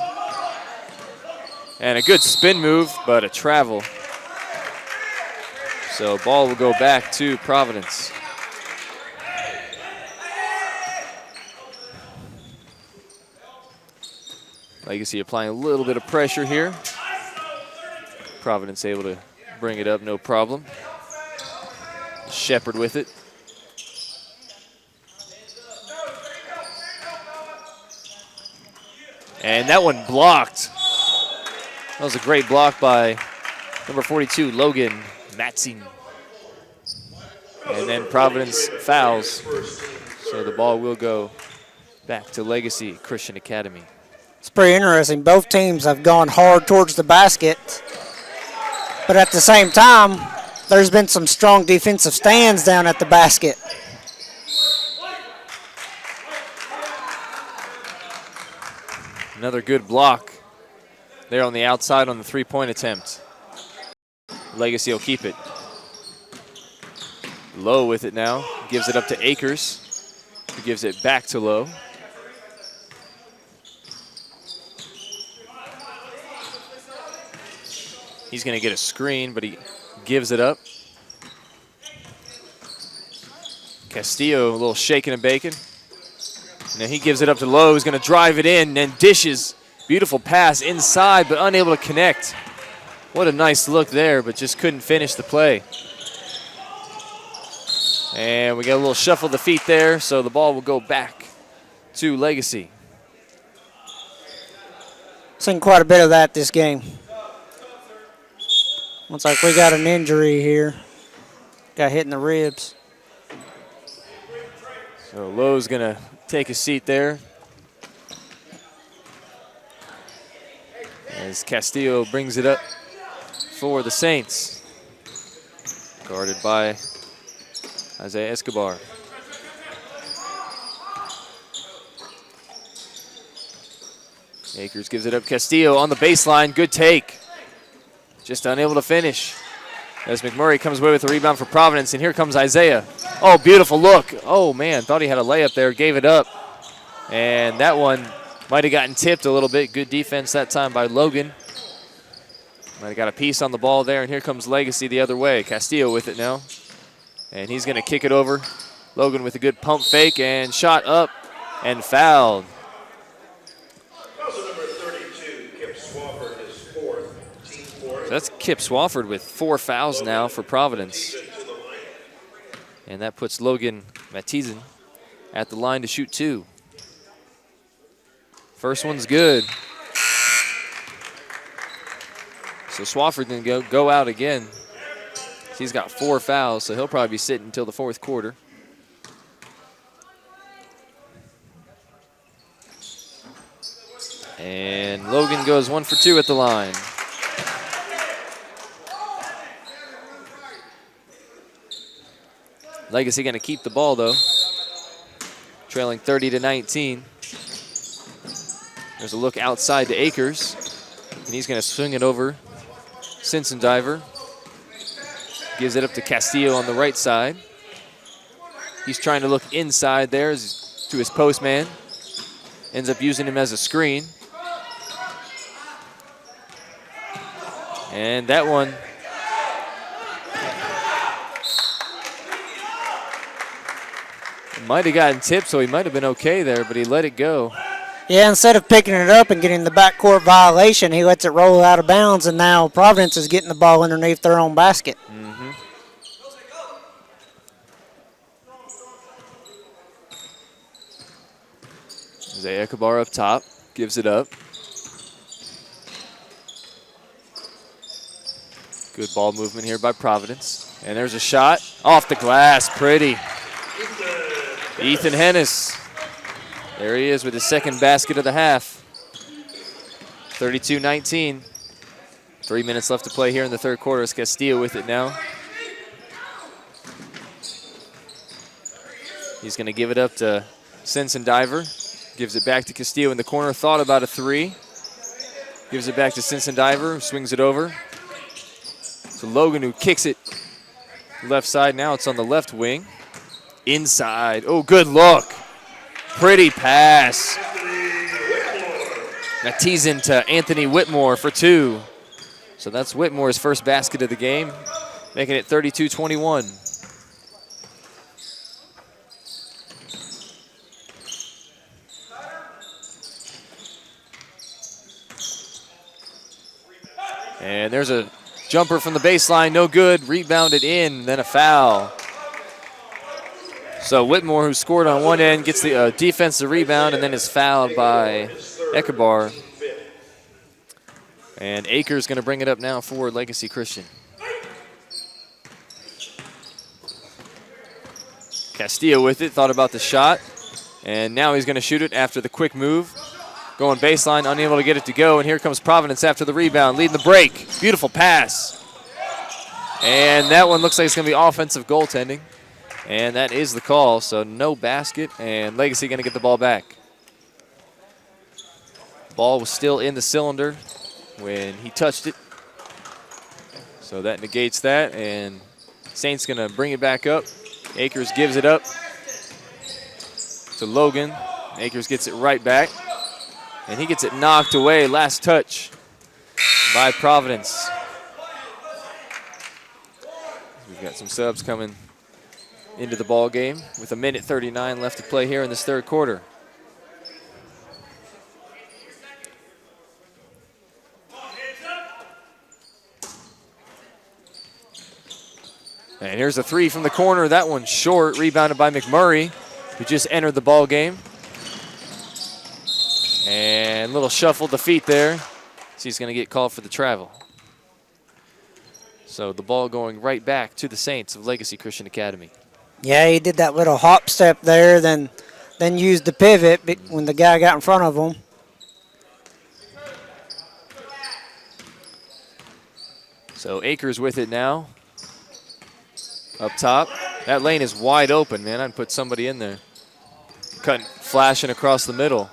Speaker 11: And a good spin move, but a travel. So ball will go back to Providence. Legacy applying a little bit of pressure here. Providence able to bring it up, no problem. Shepard with it. And that one blocked. That was a great block by number 42, Logan Matzing. And then Providence fouls. So the ball will go back to Legacy Christian Academy.
Speaker 12: It's pretty interesting. Both teams have gone hard towards the basket, but at the same time, there's been some strong defensive stands down at the basket.
Speaker 11: Another good block there on the outside on the three-point attempt. Legacy will keep it. Lowe with it now. Gives it up to Akers, who gives it back to Lowe. He's going to get a screen, but he gives it up. Castillo a little shaking and baking. And then he gives it up to Lowe, who's going to drive it in and dishes. Beautiful pass inside, but unable to connect. What a nice look there, but just couldn't finish the play. And we got a little shuffle of the feet there, so the ball will go back to Legacy.
Speaker 12: Seen quite a bit of that this game. Looks like we got an injury here. Got hit in the ribs.
Speaker 11: So Lowe's going to take a seat there as Castillo brings it up for the Saints. Guarded by Isaiah Escobar. Akers gives it up. Castillo on the baseline. Good take. Just unable to finish. As McMurray comes away with a rebound for Providence, and here comes Isaiah. Oh, beautiful look. Oh, man, thought he had a layup there, gave it up. And that one might have gotten tipped a little bit. Good defense that time by Logan. Might have got a piece on the ball there, and here comes Legacy the other way. Castillo with it now. And he's going to kick it over. Logan with a good pump fake and shot up and fouled. So that's Kip Swafford with 4 fouls now for Providence. And that puts Logan Matizan at the line to shoot 2. First one's good. So Swafford can go out again. He's got 4 fouls, so he'll probably be sitting until the 4th quarter. And Logan goes 1 for 2 at the line. Legacy going to keep the ball, though. Trailing 30-19. There's a look outside to Akers. And he's going to swing it over. Simpson Diver. Gives it up to Castillo on the right side. He's trying to look inside there to his post man. Ends up using him as a screen. And that one might have gotten tipped, so he might have been okay there, but he let it go.
Speaker 12: Yeah, instead of picking it up and getting the backcourt violation, he lets it roll out of bounds, and now Providence is getting the ball underneath their own basket.
Speaker 11: Mm-hmm. Isaiah Kabar up top, gives it up. Good ball movement here by Providence. And there's a shot off the glass, pretty. Ethan Hennis. There he is with his second basket of the half. 32-19. 3 minutes left to play here in the third quarter. It's Castillo with it now. He's going to give it up to Simpson Diver. Gives it back to Castillo in the corner. Thought about a 3. Gives it back to Simpson Diver. Swings it over. So Logan, who kicks it left side. Now it's on the left wing. Inside. Oh, good look. Pretty pass. Matizan to Anthony Whitmore for 2. So that's Whitmore's first basket of the game, making it 32-21. And there's a jumper from the baseline, no good. Rebounded in, then a foul. So Whitmore, who scored on one end, gets the defensive rebound and then is fouled by Ekabar. And Akers going to bring it up now for Legacy Christian. Castillo with it, thought about the shot. And now he's going to shoot it after the quick move. Going baseline, unable to get it to go. And here comes Providence after the rebound, leading the break. Beautiful pass. And that one looks like it's going to be offensive goaltending. And that is the call, so no basket, and Legacy going to get the ball back. Ball was still in the cylinder when he touched it. So that negates that, and Saints going to bring it back up. Akers gives it up to Logan. Akers gets it right back, and he gets it knocked away. Last touch by Providence. We've got some subs coming into the ball game with 1:39 left to play here in this third quarter. And here's a 3 from the corner. That one's short, rebounded by McMurray, who just entered the ball game. And little shuffle to feet there. So he's going to get called for the travel. So the ball going right back to the Saints of Legacy Christian Academy.
Speaker 12: Yeah, he did that little hop step there, then used the pivot when the guy got in front of him.
Speaker 11: So Akers with it now. Up top. That lane is wide open, man. I'd put somebody in there. Cutting, flashing across the middle.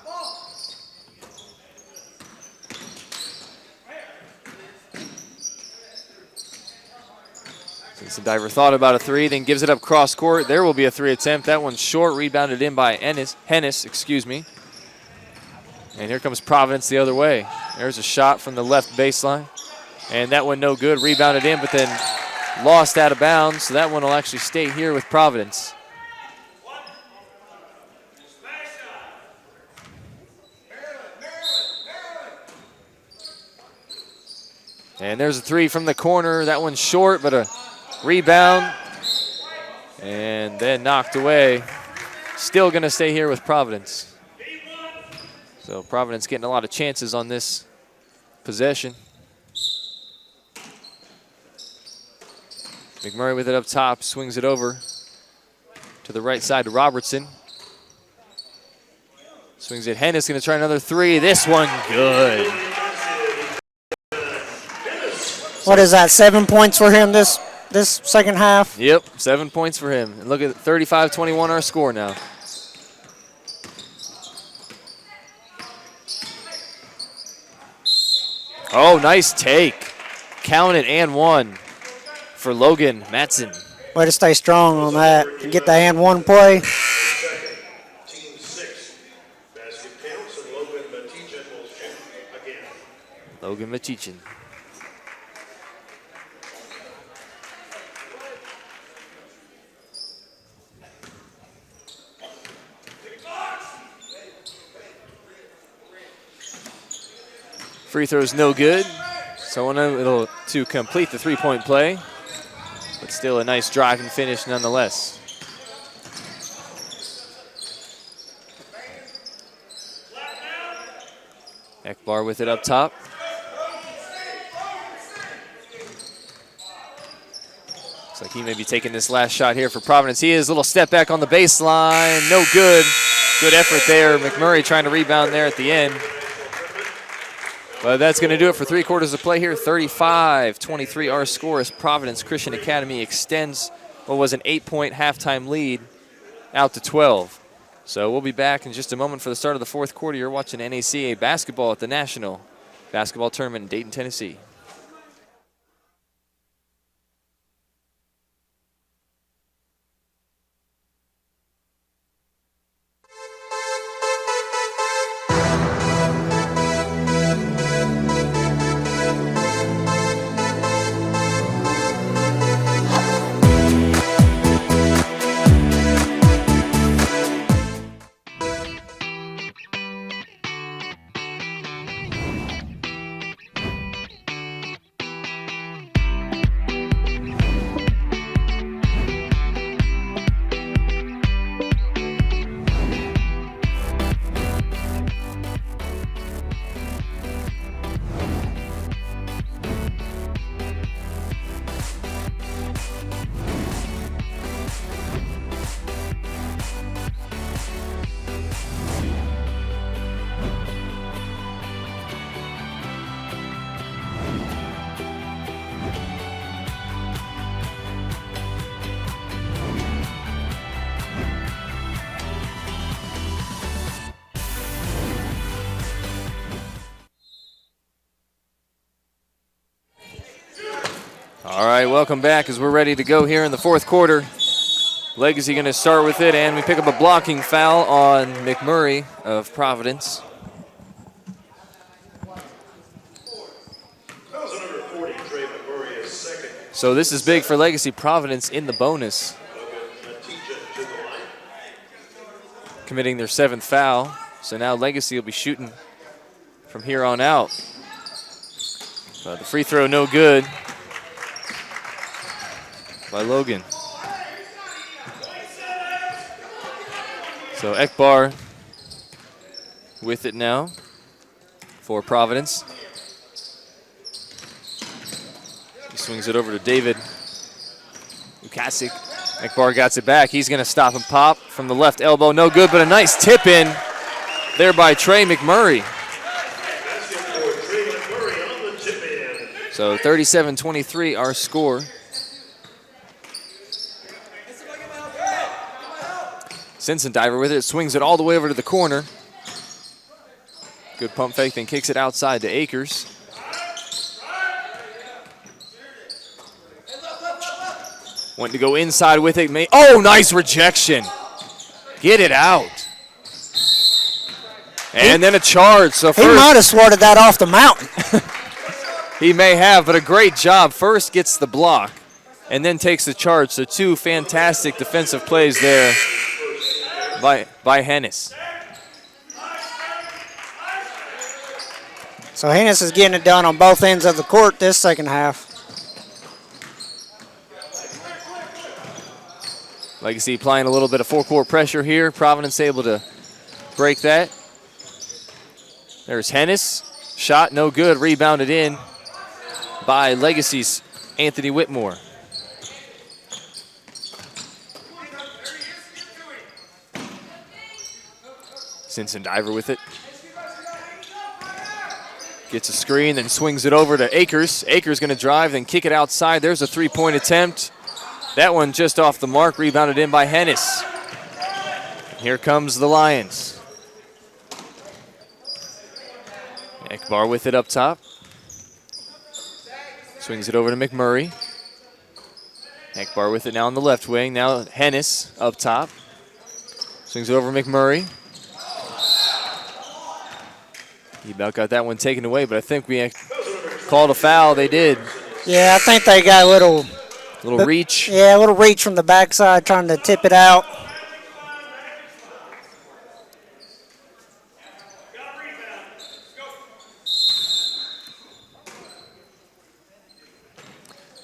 Speaker 11: Simpson Diver thought about a 3, then gives it up cross court. There will be a 3 attempt. That one's short, rebounded in by Hennis, excuse me. And here comes Providence the other way. There's a shot from the left baseline. And that one no good, rebounded in, but then lost out of bounds. So that one will actually stay here with Providence. And there's a three from the corner. That one's short, but a rebound. And then knocked away. Still going to stay here with Providence. So Providence getting a lot of chances on this possession. McMurray with it up top, swings it over to the right side to Robertson. Swings it. Hennis going to try another three. This one good.
Speaker 12: What is that, 7 points for him this second half?
Speaker 11: Yep, 7 points for him. And look at 35-21 our score now. Oh, nice take. Count it and one for Logan Matson.
Speaker 12: Way to stay strong on that and get the and one play.
Speaker 11: Logan Matichin. Free throw's no good. So it'll to complete the three-point play, but still a nice drive and finish nonetheless. Ekbar with it up top. Looks like he may be taking this last shot here for Providence. He is a little step back on the baseline. No good. Good effort there. McMurray trying to rebound there at the end. But that's going to do it for 3 quarters of play here. 35-23 our score as Providence Christian Academy extends what was an 8-point halftime lead out to 12. So we'll be back in just a moment for the start of the 4th quarter. You're watching NACA basketball at the National Basketball Tournament in Dayton, Tennessee. All right, welcome back as we're ready to go here in the 4th quarter. Legacy going to start with it, and we pick up a blocking foul on McMurray of Providence. So this is big for Legacy. Providence in the bonus, committing their 7th foul. So now Legacy will be shooting from here on out. But the free throw no good by Logan. So Ekbar with it now for Providence. He swings it over to David Lukasic. Ekbar gets it back. He's going to stop and pop from the left elbow. No good, but a nice tip in there by Trey McMurray. So 37-23 our score. Simpson diver with it, swings it all the way over to the corner. Good pump fake, then kicks it outside to Akers. Went to go inside with it. Oh, nice rejection. Get it out. And then a charge. So
Speaker 12: he might have swatted that off the mountain.
Speaker 11: He may have, but a great job. First gets the block and then takes the charge. So 2 fantastic defensive plays there by Hennis.
Speaker 12: So Hennis is getting it done on both ends of the court this second half.
Speaker 11: Legacy applying a little bit of full-court pressure here. Providence able to break that. There's Hennis. Shot no good. Rebounded in by Legacy's Anthony Whitmore. Simpson Diver with it. Gets a screen, then swings it over to Akers. Akers going to drive, then kick it outside. There's a three-point attempt. That one just off the mark, rebounded in by Hennis. Here comes the Lions. Ekbar with it up top. Swings it over to McMurray. Ekbar with it now on the left wing. Now Hennis up top. Swings it over McMurray. He about got that one taken away, but I think we called a foul. They did.
Speaker 12: Yeah, I think they got a little
Speaker 11: reach.
Speaker 12: Yeah, a little reach from the backside trying to tip it out.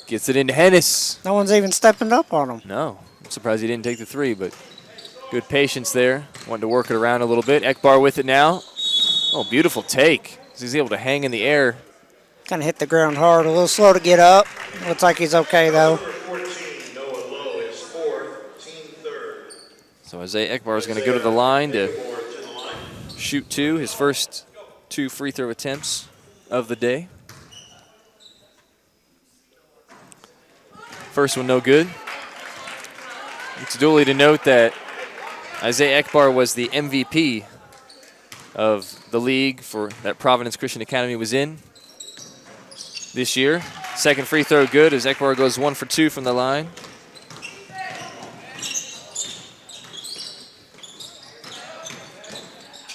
Speaker 11: Gets it into Hennis.
Speaker 12: No one's even stepping up on him.
Speaker 11: No, I'm surprised he didn't take the three, but good patience there. Wanted to work it around a little bit. Ekbar with it now. Oh, beautiful take. He's able to hang in the air.
Speaker 12: Kind of hit the ground hard, a little slow to get up. Looks like he's okay, though.
Speaker 11: So Isaiah Ekbar is going to go to the line to shoot two, his first 2 free throw attempts of the day. First one no good. It's duly to note that Isaiah Ekbar was the MVP of the league for that Providence Christian Academy was in this year. Second free throw good as Ekbar goes 1 for 2 from the line.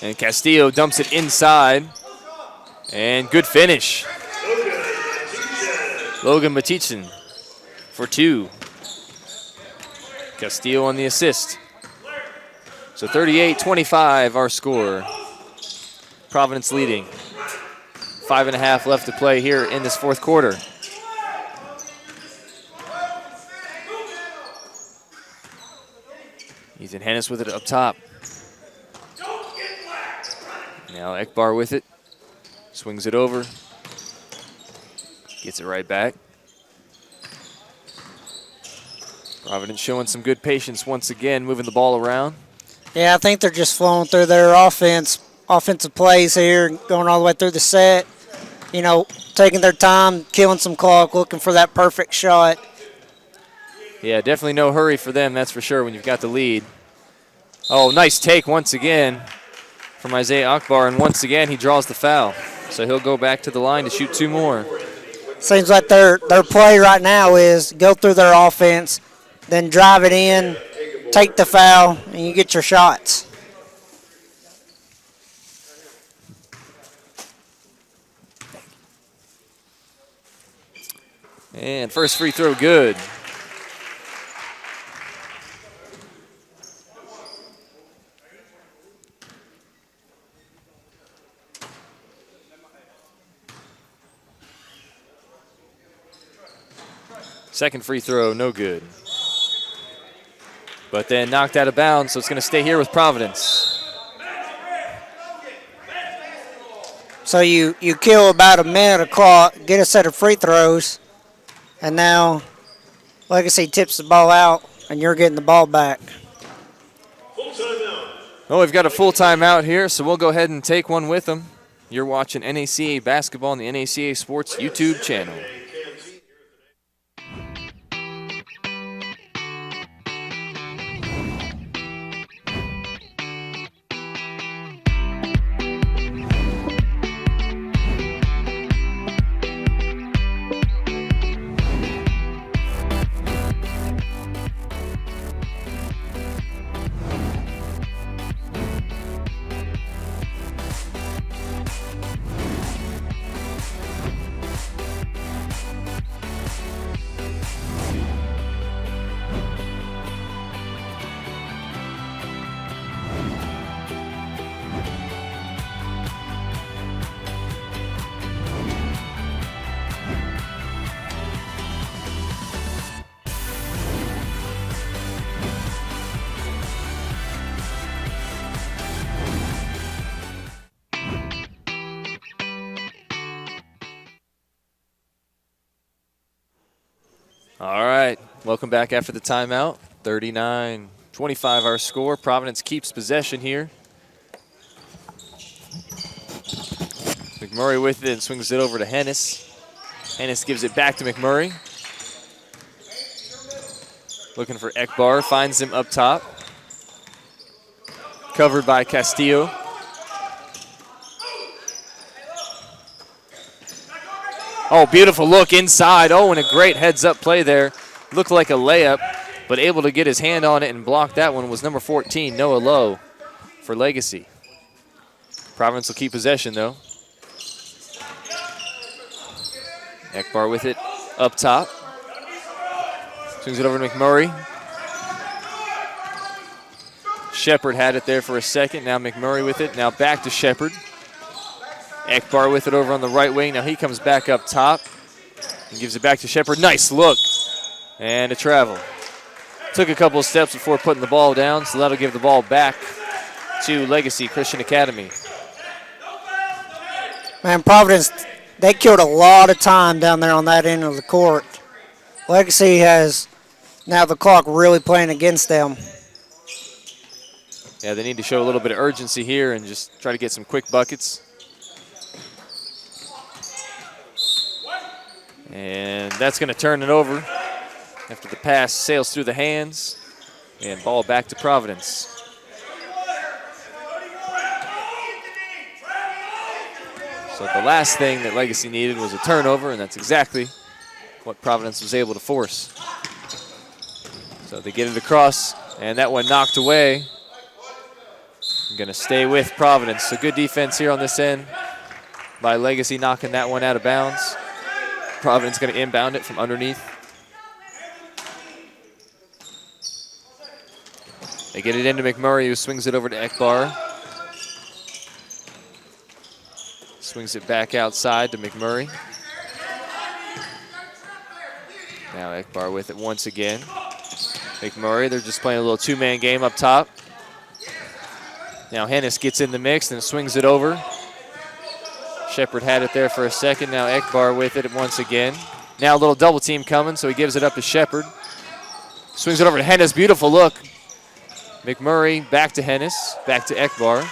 Speaker 11: And Castillo dumps it inside. And good finish. Logan Matichin for 2. Castillo on the assist. So 38-25 our score. Providence leading. 5.5 left to play here in this fourth quarter. Ethan Hennis with it up top. Now Ekbar with it. Swings it over. Gets it right back. Providence showing some good patience once again, moving the ball around.
Speaker 12: Yeah, I think they're just flowing through their offensive plays here, going all the way through the set. You know, taking their time, killing some clock, looking for that perfect shot.
Speaker 11: Yeah, definitely no hurry for them, that's for sure, when you've got the lead. Oh, nice take once again from Isaiah Ekbar, and once again he draws the foul. So he'll go back to the line to shoot 2 more.
Speaker 12: Seems like their play right now is go through their offense, then drive it in, take the foul, and you get your shots.
Speaker 11: And first free throw good. Second free throw, no good. But then knocked out of bounds, so it's going to stay here with Providence.
Speaker 12: So you kill about a minute of clock, get a set of free throws, and now Legacy tips the ball out, and you're getting the ball back.
Speaker 11: Well, we've got a full timeout here, so we'll go ahead and take one with them. You're watching NACA basketball on the NACA Sports YouTube channel. All right, welcome back after the timeout. 39-25 our score. Providence keeps possession here. McMurray with it and swings it over to Hennis. Hennis gives it back to McMurray. Looking for Ekbar, finds him up top. Covered by Castillo. Oh, beautiful look inside. Oh, and a great heads-up play there. Looked like a layup, but able to get his hand on it and block that one was number 14, Noah Lowe, for Legacy. Providence will keep possession, though. Ekbar with it up top. Swings it over to McMurray. Shepard had it there for a second. Now McMurray with it. Now back to Shepard. Ekbar with it over on the right wing. Now he comes back up top and gives it back to Shepard. Nice look. And a travel. Took a couple of steps before putting the ball down, so that'll give the ball back to Legacy Christian Academy.
Speaker 12: Man, Providence, they killed a lot of time down there on that end of the court. Legacy has now the clock really playing against them.
Speaker 11: Yeah, they need to show a little bit of urgency here and just try to get some quick buckets. And that's going to turn it over after the pass sails through the hands. And ball back to Providence. So the last thing that Legacy needed was a turnover, and that's exactly what Providence was able to force. So they get it across, and that one knocked away. Going to stay with Providence. So good defense here on this end by Legacy, knocking that one out of bounds. Providence going to inbound it from underneath. They get it into McMurray, who swings it over to Ekbar. Swings it back outside to McMurray. Now Ekbar with it once again. McMurray, they're just playing a little two-man game up top. Now Hennis gets in the mix and swings it over. Shepard had it there for a second. Now Ekbar with it once again. Now a little double team coming, so he gives it up to Shepard. Swings it over to Hennis. Beautiful look. McMurray back to Hennis. Back to Ekbar.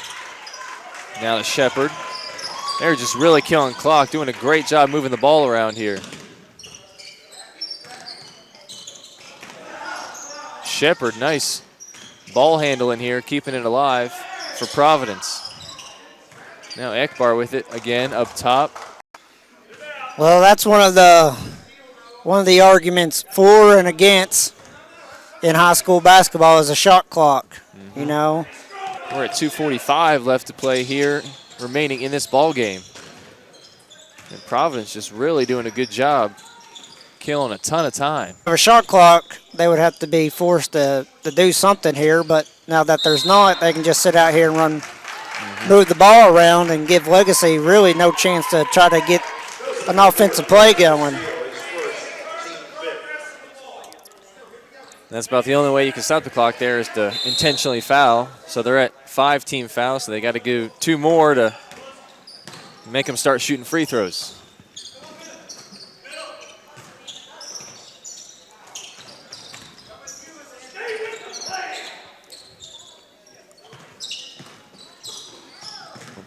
Speaker 11: Now to Shepard. They're just really killing clock, doing a great job moving the ball around here. Shepard, nice ball handling here, keeping it alive for Providence. Now Ekbar with it again up top.
Speaker 12: Well, that's one of the arguments for and against in high school basketball is a shot clock. You know,
Speaker 11: we're at 2:45 left to play here, remaining in this ball game. And Providence just really doing a good job, killing a ton of time.
Speaker 12: For a shot clock, they would have to be forced to do something here, but now that there's not, they can just sit out here and run, move the ball around and give Legacy really no chance to try to get an offensive play going.
Speaker 11: That's about the only way you can stop the clock there is to intentionally foul. So they're at 5 team fouls, so they got to do 2 more to make them start shooting free throws.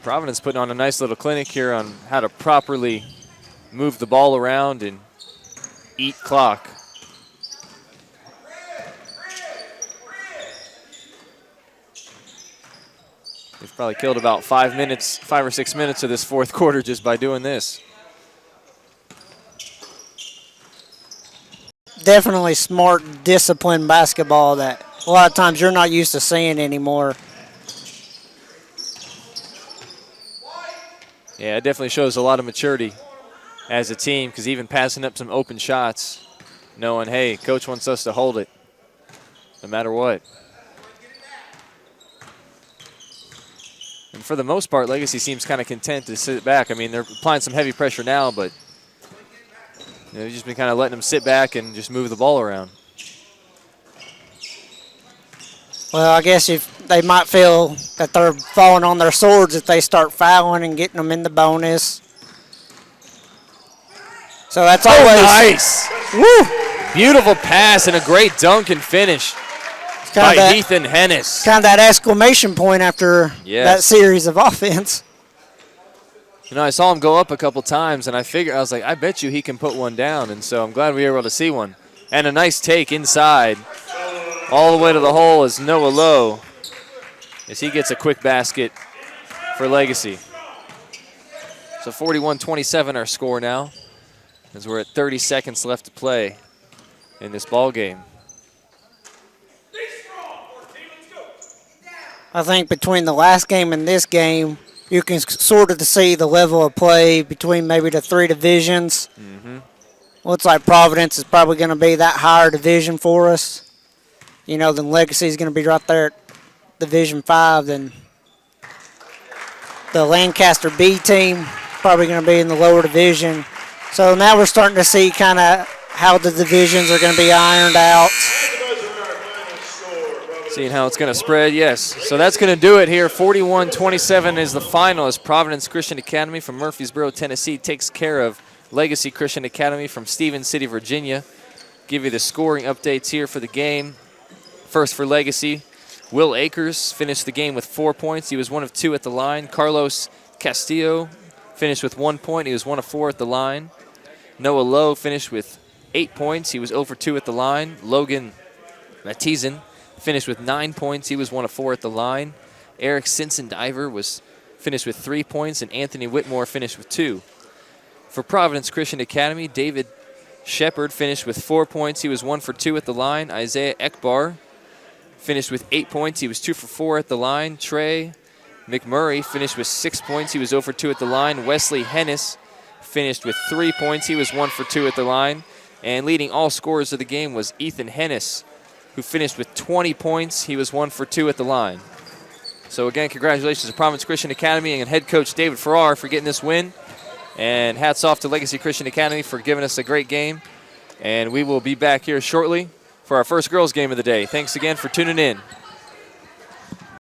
Speaker 11: Providence putting on a nice little clinic here on how to properly move the ball around and eat clock. They've probably killed about 5 or 6 minutes of this fourth quarter just by doing this.
Speaker 12: Definitely smart, disciplined basketball that a lot of times you're not used to seeing anymore.
Speaker 11: Yeah, it definitely shows a lot of maturity as a team, because even passing up some open shots, knowing, hey, coach wants us to hold it no matter what. And for the most part, Legacy seems kind of content to sit back. I mean, they're applying some heavy pressure now, but they've just been kind of letting them sit back and just move the ball around.
Speaker 12: Well, I guess if they might feel that they're falling on their swords if they start fouling and getting them in the bonus. So that's always
Speaker 11: nice.
Speaker 12: Woo!
Speaker 11: Beautiful pass and a great dunk and finish by Ethan Hennis.
Speaker 12: Kind of that exclamation point after that series of offense.
Speaker 11: You know, I saw him go up a couple times, and I was like, I bet you he can put one down, and so I'm glad we were able to see one. And a nice take inside. All the way to the hole is Noah Lowe as he gets a quick basket for Legacy. So 41-27 our score now as we're at 30 seconds left to play in this ball game.
Speaker 12: I think between the last game and this game, you can sort of see the level of play between maybe the three divisions. Looks like Providence is probably going to be that higher division for us. You know, then Legacy is going to be right there at Division 5. Then the Lancaster B team probably going to be in the lower division. So now we're starting to see kind of how the divisions are going to be ironed out.
Speaker 11: Seeing how it's going to spread, yes. So that's going to do it here. 41-27 is the final as Providence Christian Academy from Murfreesboro, Tennessee takes care of Legacy Christian Academy from Stevens City, Virginia. Give you the scoring updates here for the game. First for Legacy, Will Akers finished the game with 4 points. He was 1 of 2 at the line. Carlos Castillo finished with 1 point. He was 1 of 4 at the line. Noah Lowe finished with 8 points. He was 0 for 2 at the line. Logan Matizan finished with 9 points. He was 1 of 4 at the line. Eric Simpson-Diver finished with 3 points, and Anthony Whitmore finished with 2. For Providence Christian Academy, David Shepard finished with 4 points. He was 1 for 2 at the line. Isaiah Ekbar finished with 8 points. He was 2 for 4 at the line. Trey McMurray finished with 6 points. He was 0 for 2 at the line. Wesley Hennis finished with 3 points. He was 1 for 2 at the line. And leading all scorers of the game was Ethan Hennis, who finished with 20 points. He was 1 for 2 at the line. So again, congratulations to Providence Christian Academy and head coach David Farrar for getting this win. And hats off to Legacy Christian Academy for giving us a great game. And we will be back here shortly for our first girls game of the day. Thanks again for tuning in.